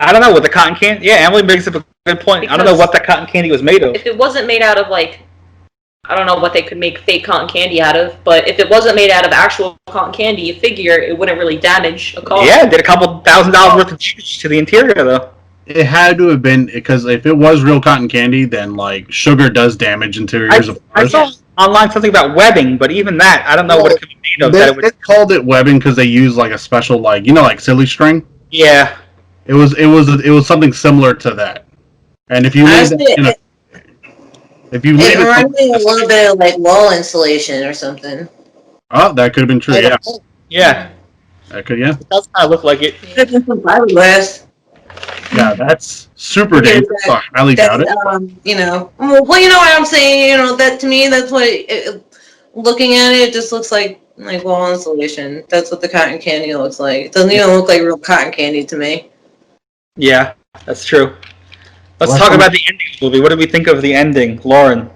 I don't know, with the cotton candy. Yeah, Emily brings up a good point. Because I don't know what the cotton candy was made of. If it wasn't made out of, I don't know what they could make fake cotton candy out of, but if it wasn't made out of actual cotton candy, you figure it wouldn't really damage a car. Yeah, it did a couple $1,000s worth of damage to the interior, though. It had to have been, because if it was real cotton candy, then, sugar does damage interiors of cars. I saw online something about webbing, but even that, I don't know what it could be made of. They called it webbing because they used, a special, silly string? Yeah. It was something similar to that. And if you leave that it reminds me a little bit of wall insulation or something. Oh, that could have been true. Yeah, Yeah, that could. Yeah, it does kind of look like it. Could have been some fiberglass. yeah. That's super Yeah, dangerous. So I highly doubt it. You know, well, you know what I'm saying. You know, that to me, that's what. Looking at it, it just looks like wall insulation. That's what the cotton candy looks like. It doesn't even look like real cotton candy to me. Yeah, that's true. Let's Last talk one- about the ending of the movie. What do we think of the ending, Lauren?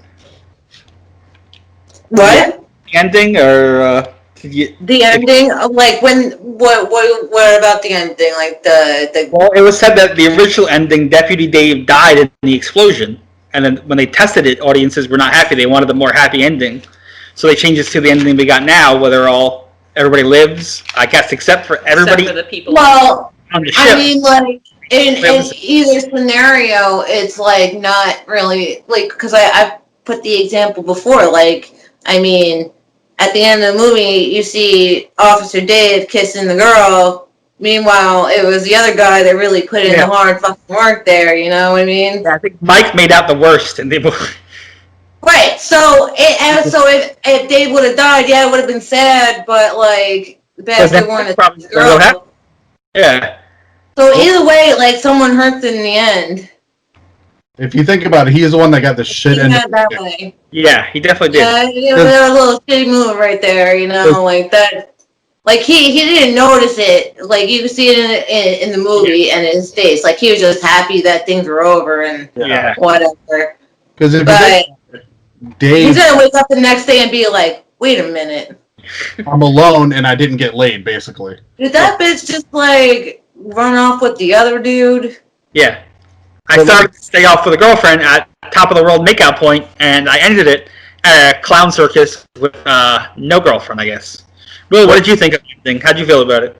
What? The ending, or The ending of what about the ending? Like the well, it was said that the original ending, Deputy Dave died in the explosion, and then when they tested it, audiences were not happy. They wanted a more happy ending, so they changed it to the ending we got now, where everybody lives, I guess, except for everybody Except for the people. well, on the ship. I mean, like in either scenario, it's like not really like because I put the example before. Like, I mean, at the end of the movie, you see Officer Dave kissing the girl. Meanwhile, it was the other guy that really put in the hard fucking work there. You know what I mean? Yeah, I think Mike made out the worst in the movie. Right. So if Dave would have died, yeah, it would have been sad. But like, the bastard wanted probably the girl. Yeah. So either way, like someone hurts in the end. If you think about it, he is the one that got the shit end. That way. Yeah, he definitely did. Yeah, you know, that was a little shitty move right there. You know, like that. Like he didn't notice it. Like you could see it in the movie and in his face. Like he was just happy that things were over and Yeah. whatever. Because if But Dave, he's gonna wake up the next day and be like, "Wait a minute, I'm alone and I didn't get laid." Basically, did that bitch just like run off with the other dude?" Yeah. I started to stay off with a girlfriend at top of the world makeout point, and I ended it at a clown circus with no girlfriend, I guess. Will, what did you think of the thing? How'd you feel about it?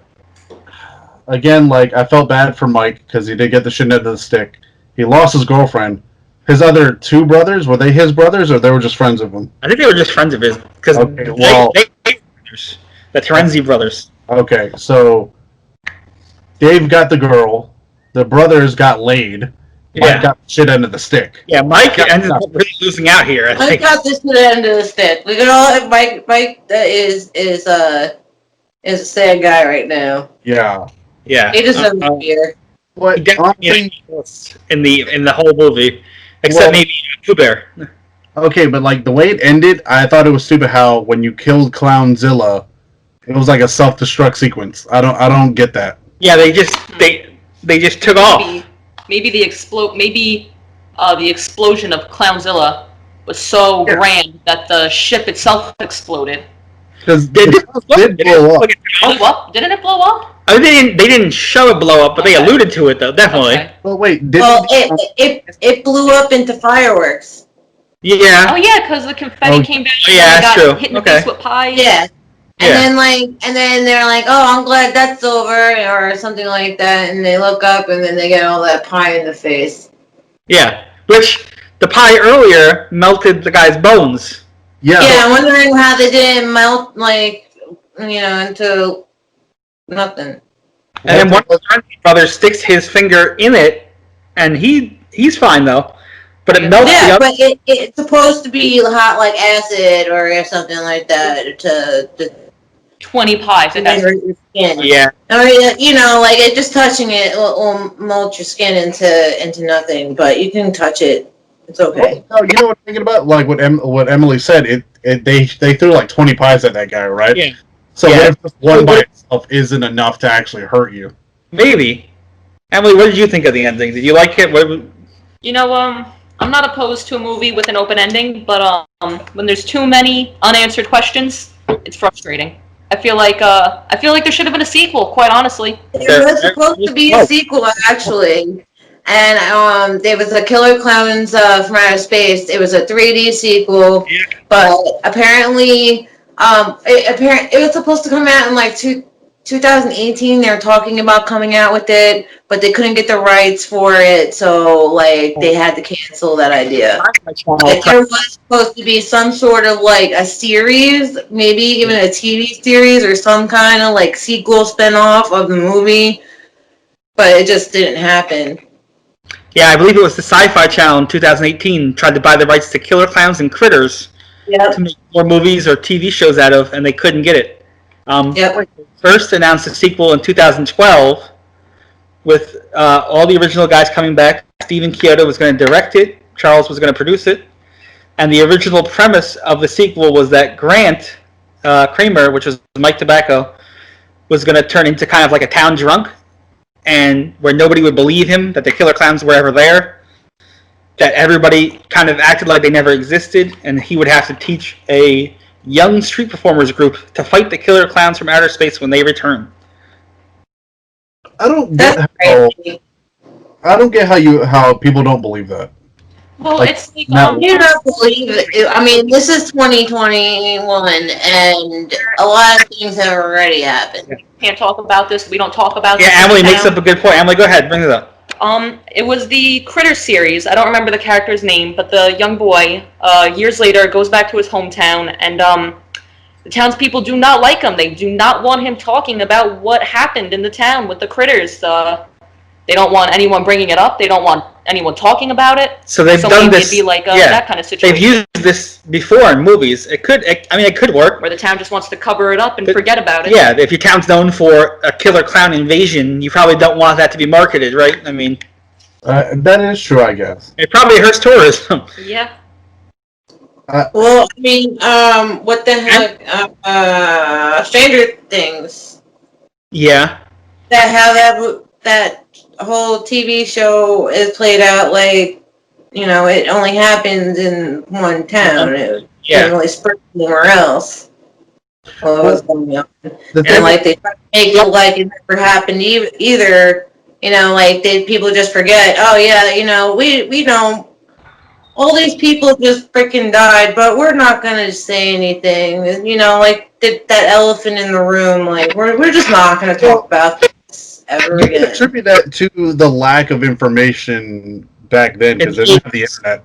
again, like I felt bad for Mike because he did get the shit end of the stick. He lost his girlfriend. His other two brothers, were they his brothers or they were just friends of him? I think they were just friends of his, because they were brothers, the Terenzi brothers. Okay, so Dave got the girl. The brothers got laid. Mike got the shit end of the stick. Yeah, Mike ended up really losing out here, I Mike think. got this to the end of the stick. We can all Mike is a sad guy right now. Yeah. Yeah. He deserves a beer. But He definitely honestly, in the whole movie, except maybe Pooh Bear. okay, but like the way it ended, I thought it was stupid how when you killed Clownzilla, it was like a self-destruct sequence. I don't get that. Yeah, they just took off. Maybe the explosion of Clownzilla was so grand that the ship itself exploded. Because Did it did blow up. Blew up? Didn't it blow up? I mean, they didn't show it blow up, but they alluded to it though, definitely. Okay. But wait, Well, it blew up into fireworks. Yeah. Oh yeah, because the confetti came down. Yeah, and that's got true. hit in the Okay. face with pie. Yeah. And then they're like, "Oh, I'm glad that's over," or something like that. And they look up, and then they get all that pie in the face. Yeah. Which the pie earlier melted the guy's bones. Yeah. Yeah, I'm wondering how they didn't melt, like, into nothing. And then one of the Terenzi brothers sticks his finger in it, and he's fine though. But it melts the Yeah, other. but it's supposed to be hot like acid or something like that to 20 pies. And that's hurt your skin. Yeah. I mean, like it just touching it will melt your skin into nothing. But you can touch it; it's okay. Oh, you know what I'm thinking about? Like what Emily said. They threw like 20 pies at that guy, right? Yeah. So Yeah. what if just one by itself isn't enough to actually hurt you? Maybe. Emily, what did you think of the ending? Did you like it? I'm not opposed to a movie with an open ending, but when there's too many unanswered questions, it's frustrating. I feel like there should have been a sequel, quite honestly. There was supposed to be a sequel, actually. And there was a Killer Clowns from Outer Space. It was a 3D sequel, but apparently, it was supposed to come out in like 2018. They were talking about coming out with it, but they couldn't get the rights for it, so like they had to cancel that idea. Like, there was supposed to be some sort of like a series, maybe even a TV series or some kind of like sequel spinoff of the movie, but it just didn't happen. Yeah, I believe it was the Sci-Fi Channel in 2018 tried to buy the rights to Killer Clowns and Critters, to make more movies or TV shows out of, and they couldn't get it. First announced a sequel in 2012 with all the original guys coming back. Stephen Chiodo was going to direct it. Charles was going to produce it. And the original premise of the sequel was that Grant Kramer, which was Mike Tobacco, was going to turn into kind of like a town drunk, and where nobody would believe him that the killer clowns were ever there, that everybody kind of acted like they never existed, and he would have to teach a young street performers group to fight the killer clowns from outer space when they return. I don't get how people don't believe that. Well, Like, it's like, You don't believe it. I mean, this is 2021, and a lot of things have already happened. can't talk about this. We don't talk about Yeah, this. Emily now. makes up a good point. Emily, go ahead, bring it up. It was the Critter series. I don't remember the character's name, but the young boy, years later, goes back to his hometown, and the townspeople do not like him. They do not want him talking about what happened in the town with the critters. They don't want anyone bringing it up. They don't want anyone talking about it. So they've done this. It'd be like that kind of situation. They've used this before in movies. It could work. Where the town just wants to cover it up and forget about it. Yeah, if your town's known for a killer clown invasion, you probably don't want that to be marketed, right? I mean, that is true, I guess. it probably hurts tourism. Yeah. Well, I mean, what the heck? Stranger Things. Yeah. That whole TV show is played out like, it only happens in one town. It didn't really spread anywhere else. What was going on? And like they try to make it like it never happened either. Like people just forget. Oh yeah, we don't. All these people just freaking died, but we're not gonna say anything. Like that elephant in the room. Like we're just not gonna talk about this ever You again. can attribute that to the lack of information back then, because there's not the internet.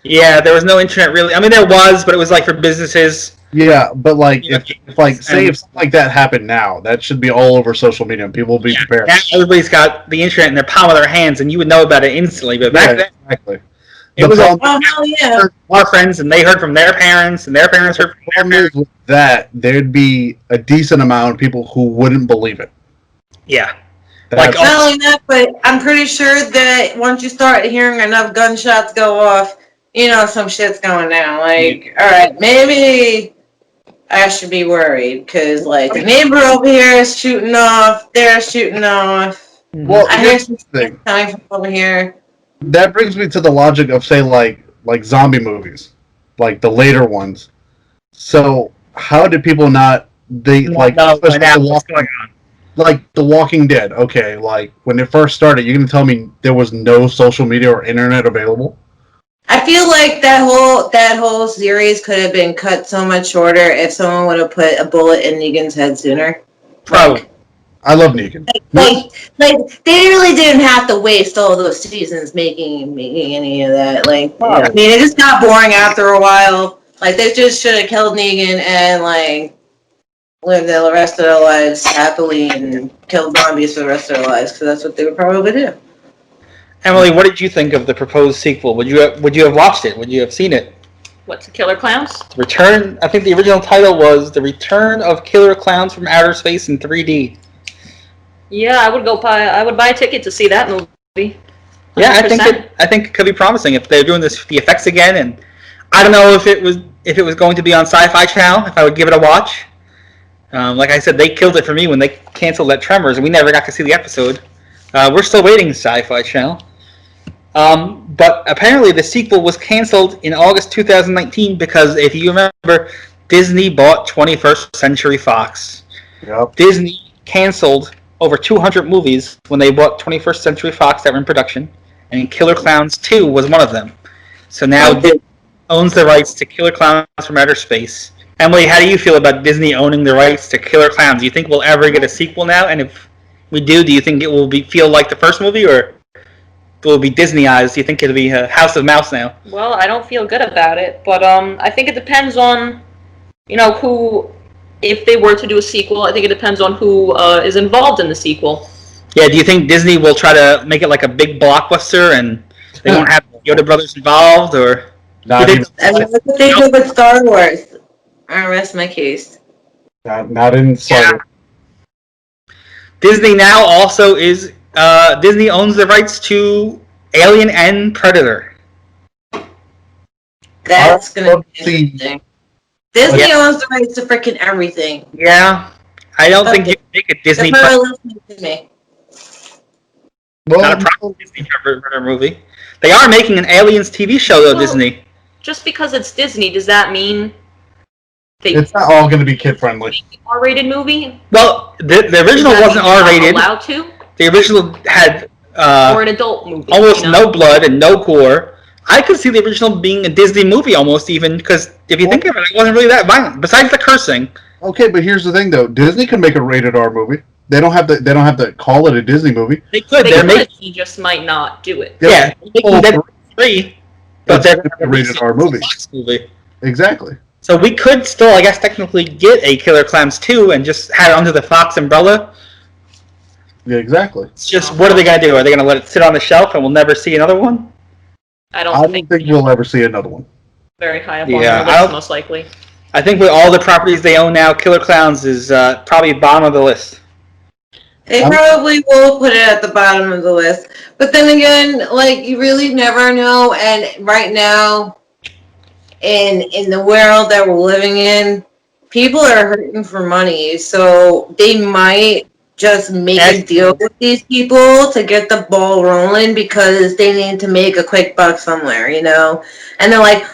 Yeah, there was no internet really. I mean, there was, but it was like for businesses. Yeah, but like if something And- like that happened now, that should be all over social media, and people will be prepared. Now everybody's got the internet in their palm of their hands, and you would know about it instantly. But back then, exactly. it was all Oh hell yeah! our friends, and they heard from their parents, and their parents heard from their problem is parents. with that, there'd be a decent amount of people who wouldn't believe it. Yeah. That's- Not only that, but I'm pretty sure that once you start hearing enough gunshots go off, some shit's going down. Like, all right, maybe I should be worried because, like, the neighbor over here is shooting off. They're shooting off. well, I hear here's some the thing. coming from over here. That brings me to the logic of, say, like zombie movies, like the later ones. So how did people not especially what's going on. like The Walking Dead? Okay, like when it first started, you're gonna tell me there was no social media or internet available? I feel like that whole series could have been cut so much shorter if someone would have put a bullet in Negan's head sooner. Probably. I love Negan. Like they really didn't have to waste all those seasons making any of that. Like, I mean, it just got boring after a while. Like, they just should have killed Negan and like lived the rest of their lives happily and killed zombies for the rest of their lives, because that's what they would probably do. Emily, what did you think of the proposed sequel? Would you have watched it? Would you have seen it? What's Killer Clowns? Return. I think the original title was The Return of Killer Clowns from Outer Space in 3D. Yeah, I would buy a ticket to see that movie. Yeah, I 100%. think it could be promising if they're doing the effects again. And I don't know if it was going to be on Sci-Fi Channel, if I would give it a watch. Like I said, they killed it for me when they canceled that Tremors, and we never got to see the episode. We're still waiting Sci-Fi Channel. But apparently the sequel was canceled in August 2019 because, if you remember, Disney bought 21st Century Fox. Yep. Disney canceled over 200 movies when they bought 21st Century Fox that were in production, and Killer Clowns 2 was one of them. So now Disney owns the rights to Killer Clowns from Outer Space. Emily, how do you feel about Disney owning the rights to Killer Clowns? Do you think we'll ever get a sequel now? And if we do you think it will feel like the first movie, or will it be Disneyized? Do you think it'll be House of Mouse now? Well, I don't feel good about it, but I think it depends on, who. If they were to do a sequel, I think it depends on who is involved in the sequel. Yeah, do you think Disney will try to make it like a big blockbuster and they won't have Yoda brothers involved, or? Not even, And that's what they did with Star Wars. I rest my case. not in Star Wars. Disney now also is Disney owns the rights to Alien and Predator. That's gonna be see. interesting. Disney owns the rights to freaking everything. Yeah, I don't think you can make a Disney. They're probably listening to me. Well, not a proper Disney Predator movie. They are making an Aliens TV show though, Disney. Just because it's Disney, does that mean it's not all going to be kid friendly? R-rated movie? Well, the original wasn't R-rated. Allowed to? The original had Or an adult movie. almost no blood and no gore. I could see the original being a Disney movie almost even, because if you think of it, it wasn't really that violent. Besides the cursing. Okay, but here's the thing though: Disney can make a rated R movie. They don't have to. They don't have to call it a Disney movie. They could. He just might not do it. Yeah, making Dead 3, but they're a rated R movie. Exactly. So we could still, I guess, technically get a Killer Clowns 2 and just have it under the Fox umbrella. Yeah, exactly. It's just, what are they going to do? Are they going to let it sit on the shelf and we'll never see another one? I don't think we'll ever see another one. Very high up on their list, most likely. I think with all the properties they own now, Killer Clowns is probably bottom of the list. They probably will put it at the bottom of the list. But then again, like, you really never know. And right now, in the world that we're living in, people are hurting for money. So they might just make a deal with these people to get the ball rolling because they need to make a quick buck somewhere, you know? And they're like,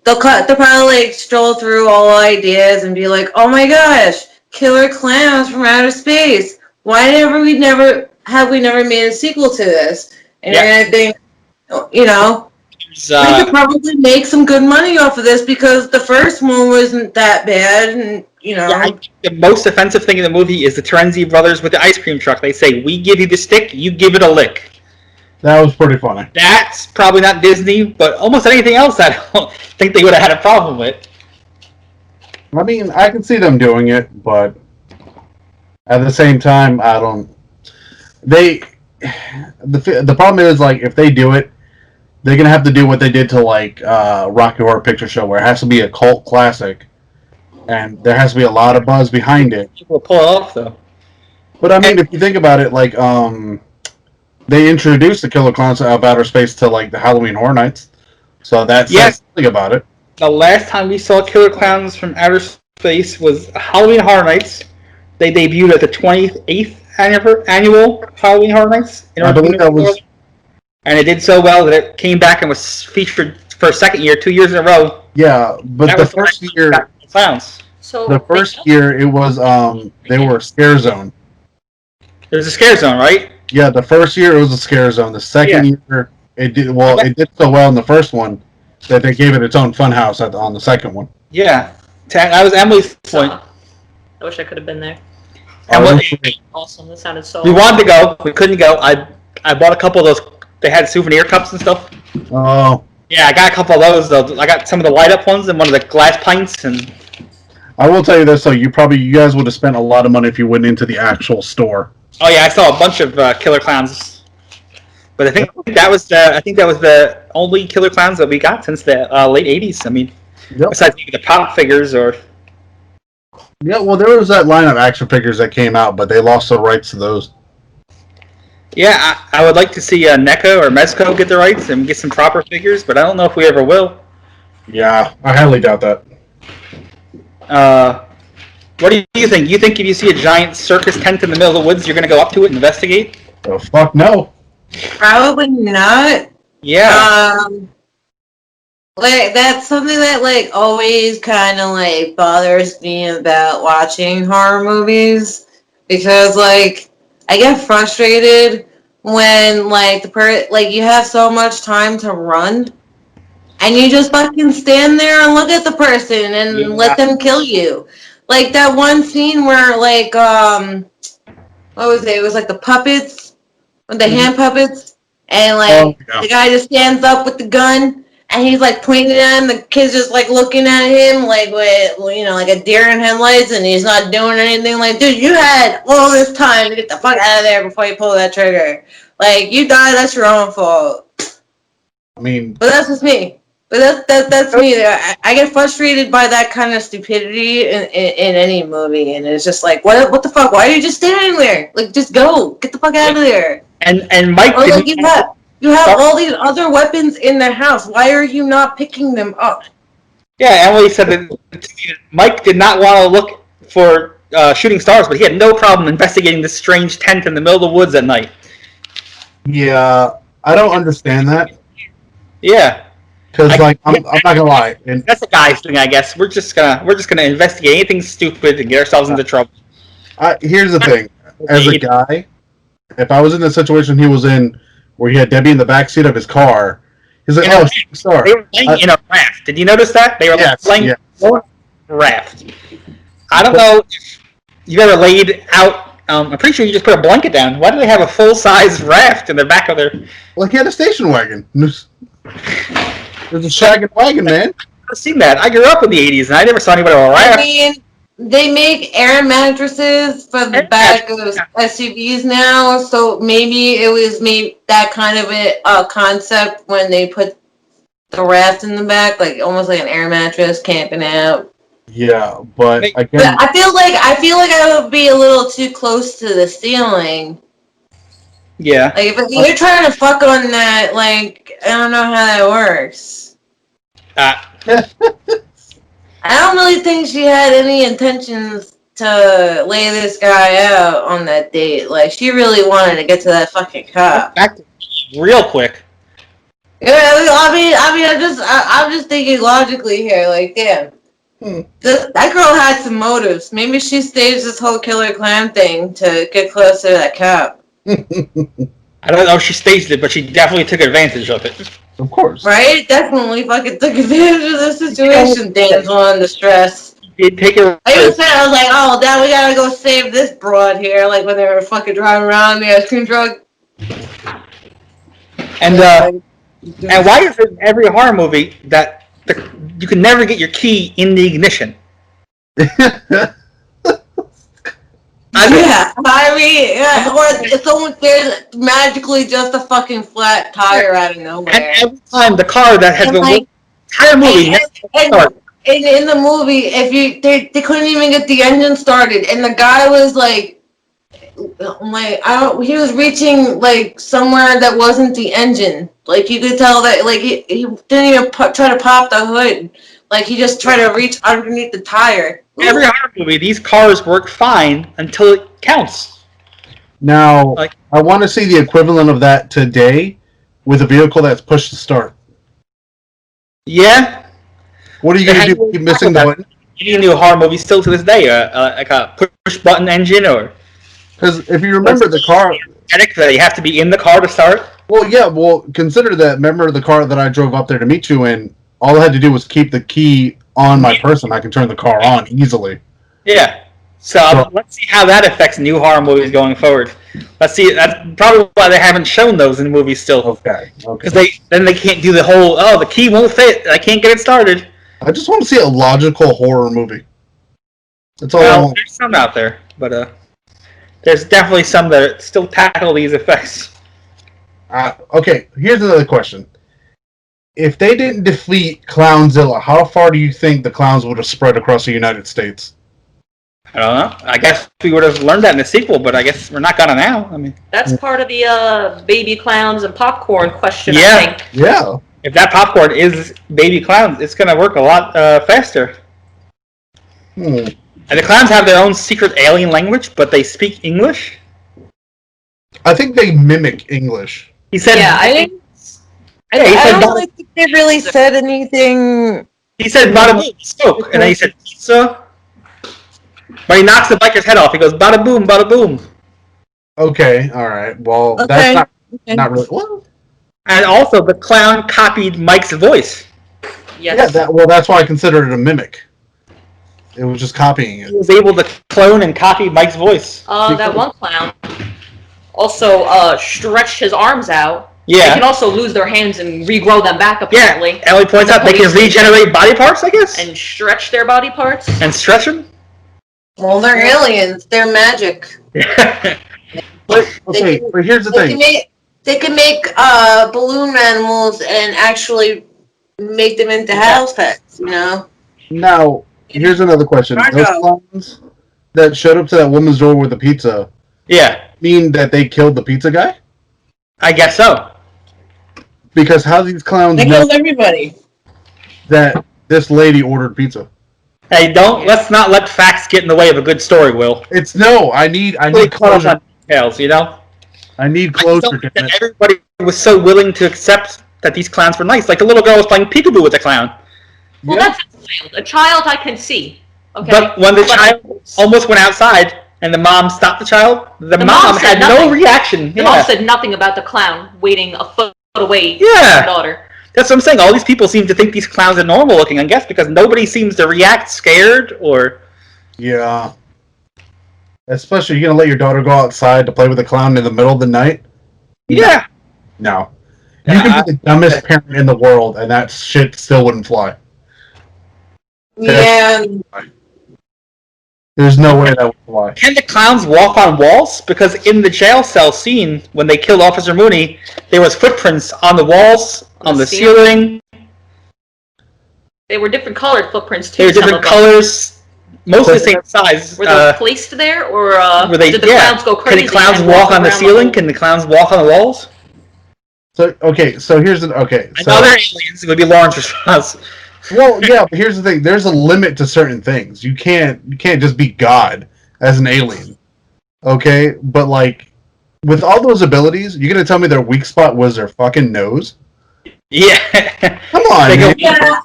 they'll probably like stroll through all ideas and be like, oh my gosh, Killer Klowns from Outer Space. Why have we never made a sequel to this? And you're gonna think, you know, we could probably make some good money off of this because the first one wasn't that bad, and you know. Yeah, the most offensive thing in the movie is the Terenzi brothers with the ice cream truck. They say, "We give you the stick, you give it a lick." That was pretty funny. That's probably not Disney, but almost anything else, I don't think they would have had a problem with. I mean, I can see them doing it, but at the same time, I don't. The problem is, like, if they do it, they're gonna have to do what they did to like Rocky Horror Picture Show, where it has to be a cult classic, and there has to be a lot of buzz behind it. People pull it off though. But I mean, if you think about it, like they introduced the Killer Clowns of Outer Space to like the Halloween Horror Nights, so that's something about it. The last time we saw Killer Clowns from Outer Space was Halloween Horror Nights. They debuted at the 28th annual Halloween Horror Nights. I believe that was. And it did so well that it came back and was featured for a second year, 2 years in a row. Yeah, but the first year, Clowns. So the first year it was they were a scare zone. It was a scare zone, right? Yeah, the first year it was a scare zone. The second year it did well. It did so well in the first one that they gave it its own fun house on the second one. Yeah, that was Emily's point. I wish I could have been there. Awesome. That sounded so. We wanted to go, we couldn't go. I bought a couple of those. They had souvenir cups and stuff. Oh. Yeah, I got a couple of those though. I got some of the light up ones and one of the glass pints. And I will tell you this: so you guys would have spent a lot of money if you went into the actual store. Oh yeah, I saw a bunch of Killer Clowns, but I think that was the only Killer Clowns that we got since the late '80s. I mean, besides maybe the pop figures or. Yeah, well, there was that line of action figures that came out, but they lost the rights to those. Yeah, I would like to see NECA or Mezco get the rights and get some proper figures, but I don't know if we ever will. Yeah, I highly doubt that. What do you think? You think if you see a giant circus tent in the middle of the woods, you're going to go up to it and investigate? Oh, fuck no. Probably not. Yeah. Like, that's something that, like, always kind of, like, bothers me about watching horror movies. Because, like, I get frustrated when, like, you have so much time to run. And you just fucking stand there and look at the person and let them kill you. Like, that one scene where, like, what was it? It was, like, the puppets. The hand puppets. And, like, the guy just stands up with the gun. And he's, like, pointing at him. The kid's just, like, looking at him, like, with, you know, like a deer in headlights. And he's not doing anything. Like, dude, you had all this time to get the fuck out of there before you pull that trigger. Like, you died, that's your own fault. I mean... But that's just me. But that's me. I get frustrated by that kind of stupidity in any movie, and it's just like, what the fuck? Why are you just standing there? Like, just go, get the fuck out of there. And Mike Or like didn't. you have all these other weapons in the house. Why are you not picking them up? Yeah, Emily said that Mike did not want to look for shooting stars, but he had no problem investigating this strange tent in the middle of the woods at night. Yeah, I don't understand that. Yeah. Because, like, I'm not gonna lie. And that's a guy's thing, I guess. We're just gonna investigate anything stupid and get ourselves into trouble. Here's the thing: as a guy, if I was in the situation he was in, where he had Debbie in the backseat of his car, he's like, "Oh, star." They were playing in a raft. Did you notice that? They were playing in a raft. I don't know if you ever laid out. I'm pretty sure you just put a blanket down. Why do they have a full-size raft in the back of their? Like, he had a station wagon. There's a shaggin' wagon, man. I've seen that. I grew up in the 80s, and I never saw anybody with a raft. I mean, they make air mattresses for the back of SUVs now, so maybe it was that kind of a concept when they put the raft in the back, like almost like an air mattress camping out. Yeah, but again, but I feel like I would be a little too close to the ceiling. Yeah. Like, if you're trying to fuck on that, like, I don't know how that works. I don't really think she had any intentions to lay this guy out on that date. Like, she really wanted to get to that fucking cop. Real quick. Yeah, I mean, I'm just thinking logically here. Like, damn, that girl had some motives. Maybe she staged this whole killer clown thing to get closer to that cop. I don't know if she staged it, but she definitely took advantage of it. Of course. Right? Definitely fucking took advantage of the situation, damsel in distress. Take her. I was like, oh, now we gotta go save this broad here, like when they were fucking driving around in the ice cream truck. And why is it in every horror movie that you can never get your key in the ignition? Or there's magically just a fucking flat tire out of nowhere. And every time the car that has been entire movie. And in the movie, they couldn't even get the engine started, and the guy was like he was reaching like somewhere that wasn't the engine. Like, you could tell that like he didn't even try to pop the hood. Like, he just tried to reach underneath the tire. Every horror movie, these cars work fine until it counts. Now, I want to see the equivalent of that today with a vehicle that's push to start. Yeah. What are you going to do? Keep missing the button? Any new horror movie still to this day, like a push button engine, or because if you remember the car, that you have to be in the car to start. Well, yeah. Well, consider that. Remember the car that I drove up there to meet you in? All I had to do was keep the key on my person. I can turn the car on easily. Yeah. So let's see how that affects new horror movies going forward. Let's see. That's probably why they haven't shown those in movies still. Okay. Because they can't do the whole the key won't fit. I can't get it started. I just want to see a logical horror movie. That's all I want. There's some out there, but there's definitely some that still tackle these effects. Okay, here's another question. If they didn't defeat Clownzilla, how far do you think the clowns would have spread across the United States? I don't know. I guess we would have learned that in the sequel, but I guess we're not gonna now. I mean, that's part of the baby clowns and popcorn question. Yeah. I think. Yeah. If that popcorn is baby clowns, it's gonna work a lot faster. And the clowns have their own secret alien language, but they speak English. I think they mimic English. He said, "Yeah, I think." I don't really think they really said anything. He said, "Bada boom," he spoke, and then he said, "Pizza." But he knocks the biker's head off. He goes, "Bada boom, bada boom." Okay, all right. Well, that's not really. Well, and also, the clown copied Mike's voice. Yes. Yeah. That's why I consider it a mimic. It was just copying it. He was able to clone and copy Mike's voice. That one clown also stretched his arms out. Yeah. They can also lose their hands and regrow them back, apparently. Yeah. Ellie points out they can regenerate body parts, I guess? And stretch their body parts. And stretch them? Well, they're aliens. They're magic. But here's the thing. They can make balloon animals and actually make them into house pets, you know? Now, here's another question. Those clowns that showed up to that woman's door with the pizza mean that they killed the pizza guy? I guess so. Because how these clowns They know killed everybody. that this lady ordered pizza? Hey, let's not let facts get in the way of a good story, Will. I need closure. Details, you know? I need closure. Everybody was so willing to accept that these clowns were nice. Like the little girl was playing peekaboo with the clown. Well, that's a child. A child I can see. Okay. But when the child almost went outside and the mom stopped the child, the mom had no reaction. The mom said nothing about the clown waiting a foot away from her daughter. That's what I'm saying. All these people seem to think these clowns are normal looking, I guess, because nobody seems to react scared or... Yeah. Especially, you're going to let your daughter go outside to play with a clown in the middle of the night? Yeah. No. You can be the dumbest parent in the world, and that shit still wouldn't fly. Yeah. There's no way that would fly. Can the clowns walk on walls? Because in the jail cell scene, when they killed Officer Mooney, there was footprints on the walls, on the ceiling. They were different colored footprints, too. They were different colors, mostly the same size. Were they placed there, or did the clowns go crazy? Can the clowns walk on the ceiling? Can the clowns walk on the walls? So here's the... Okay, so... Another aliens, it would be Lauren's response. Well, yeah, but here's the thing. There's a limit to certain things. You can't just be God as an alien. Okay? But, like, with all those abilities, you're going to tell me their weak spot was their fucking nose? Yeah. Come on, man. Yeah.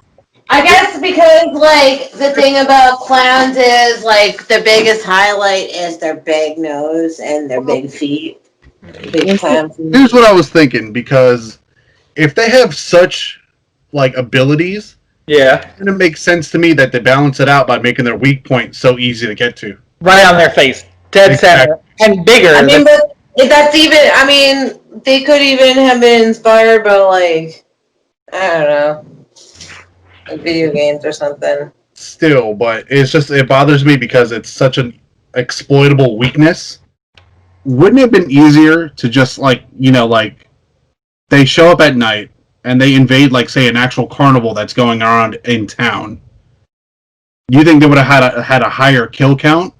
I guess because, like, the thing about clowns is, like, the biggest highlight is their big nose and their big feet. Big clown feet. Here's what I was thinking, because if they have such, like, abilities... Yeah. It makes sense to me that they balance it out by making their weak point so easy to get to. Right on their face. Dead center. And bigger. I mean, but if that's even... I mean, they could even have been inspired by, like... I don't know. Like video games or something. Still, but it bothers me because it's such an exploitable weakness. Wouldn't it have been easier to just, like, they show up at night, and they invade, like, say, an actual carnival that's going around in town. You think they would have had a higher kill count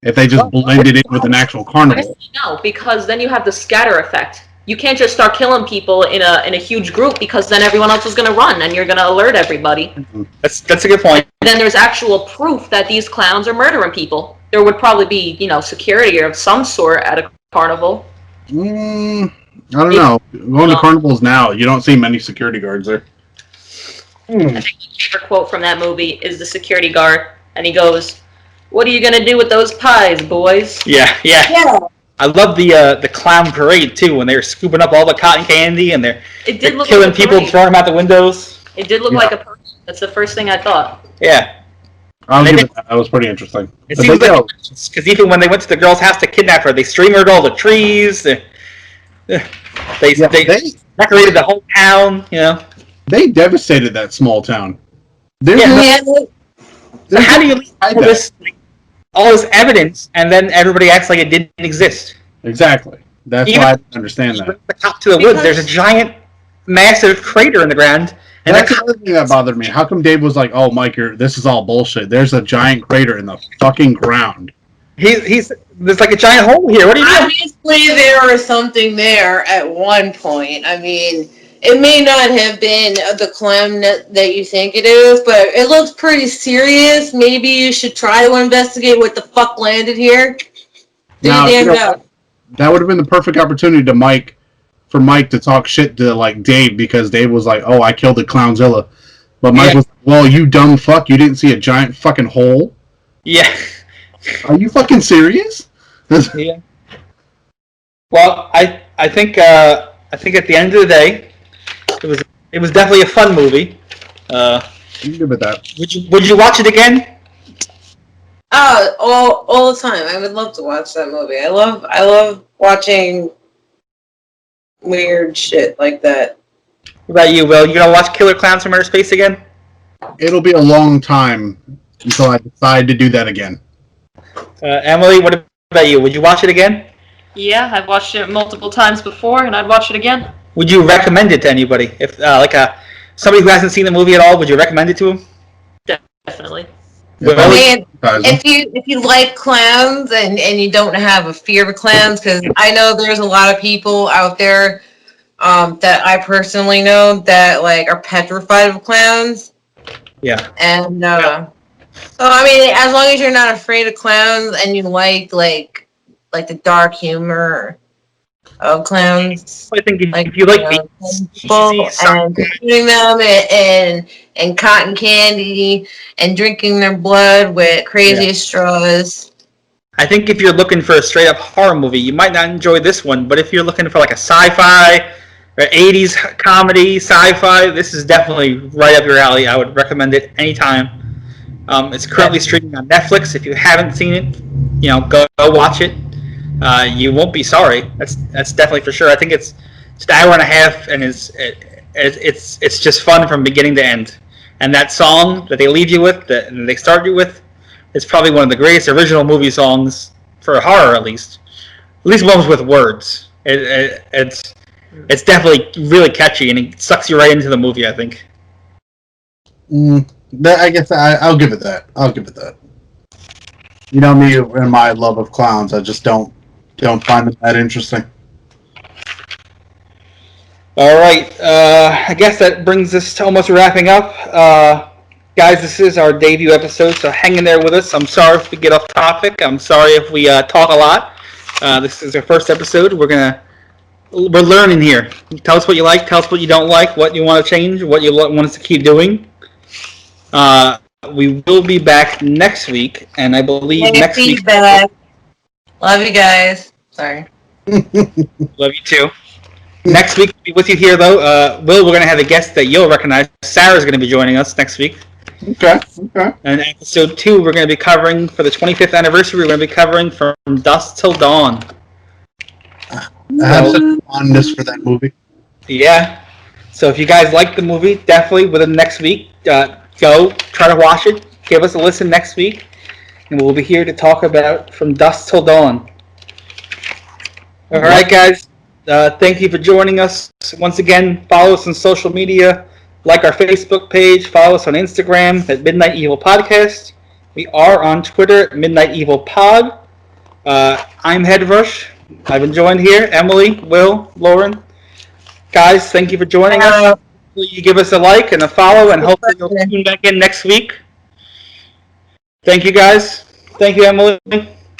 if they just blended in with an actual carnival? No, because then you have the scatter effect. You can't just start killing people in a huge group, because then everyone else is going to run, and you're going to alert everybody. That's a good point. And then there's actual proof that these clowns are murdering people. There would probably be, security of some sort at a carnival. I don't know. Going to carnivals now, you don't see many security guards there. I think my favorite quote from that movie is the security guard, and he goes, "What are you gonna do with those pies, boys?" Yeah. I love the clown parade too, when they were scooping up all the cotton candy and they're killing people, throwing them out the windows. It did look like a person. That's the first thing I thought. Yeah. That was pretty interesting. It seems like, because even when they went to the girl's house to kidnap her, they stringered all the trees. They decorated the whole town, They devastated that small town. So how do you leave all this evidence and then everybody acts like it didn't exist? Exactly. That's why I don't understand that. The top to the woods, there's a giant, massive crater in the ground. And that's the other thing that bothered me. How come Dave was like, "Oh, Mike, this is all bullshit"? There's a giant crater in the fucking ground. There's like a giant hole here. What do you mean? Obviously, there was something there at one point. I mean, it may not have been the clown that you think it is, but it looks pretty serious. Maybe you should try to investigate what the fuck landed here. That would have been the perfect opportunity for Mike to talk shit to, like, Dave, because Dave was like, "Oh, I killed the Clownzilla," but Mike was like, "Well, you dumb fuck, you didn't see a giant fucking hole." Yeah. Are you fucking serious? Yeah. Well, I think at the end of the day, it was definitely a fun movie. I'm good with that. Would you watch it again? Oh, all the time. I would love to watch that movie. I love watching weird shit like that. What about you, Will? You gonna watch Killer Klowns from Outer Space again? It'll be a long time until I decide to do that again. Emily, what about you? Would you watch it again? Yeah, I've watched it multiple times before, and I'd watch it again. Would you recommend it to anybody? If like a somebody who hasn't seen the movie at all, would you recommend it to him? Definitely. Well, If you like clowns and you don't have a fear of clowns, because I know there's a lot of people out there that I personally know that like are petrified of clowns. Yeah. And so I mean, as long as you're not afraid of clowns and you like the dark humor of clowns, I think like if you like people and putting them in cotton candy and drinking their blood with crazy straws. I think if you're looking for a straight up horror movie, you might not enjoy this one. But if you're looking for like a sci-fi or 80s comedy sci-fi, this is definitely right up your alley. I would recommend it anytime. It's currently streaming on Netflix. If you haven't seen it, go watch it. You won't be sorry. That's definitely for sure. I think it's an hour and a half, and it's just fun from beginning to end. And that song that they leave you with, that they start you with, is probably one of the greatest original movie songs for horror, at least ones with words. It's definitely really catchy, and it sucks you right into the movie, I think. I guess I'll give it that. You know me and my love of clowns. I just don't find it that interesting. All right. I guess that brings us to almost wrapping up. Guys, this is our debut episode, so hang in there with us. I'm sorry if we get off topic. I'm sorry if we talk a lot. This is our first episode. We're learning here. Tell us what you like. Tell us what you don't like. What you want to change. What you want us to keep doing. We will be back next week, and I believe next week. Love you guys. Sorry. Love you too. Next week, we'll be with you here, though. Will, we're going to have a guest that you'll recognize. Sarah's going to be joining us next week. Okay. And episode 2, we're going to be covering, for the 25th anniversary, we're going to be covering From Dusk Till Dawn. I have such fondness for that movie. Yeah. So if you guys like the movie, definitely within next week, go try to watch it. Give us a listen next week. And we'll be here to talk about From Dusk Till Dawn. All right, guys. Thank you for joining us. Once again, follow us on social media. Like our Facebook page. Follow us on Instagram at Midnight Evil Podcast. We are on Twitter at Midnight Evil Pod. I'm Headrush. I've been joined here. Emily, Will, Lauren. Guys, thank you for joining us. Hopefully you give us a like and a follow, and hopefully you'll tune back in next week. Thank you, guys. Thank you, Emily.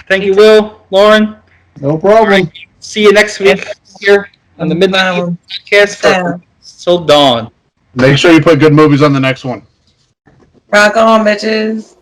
Thank you, Will, Lauren. No problem. Right. See you next week here on the Midnight Evil Podcast for Till Dawn. Make sure you put good movies on the next one. Rock on, bitches.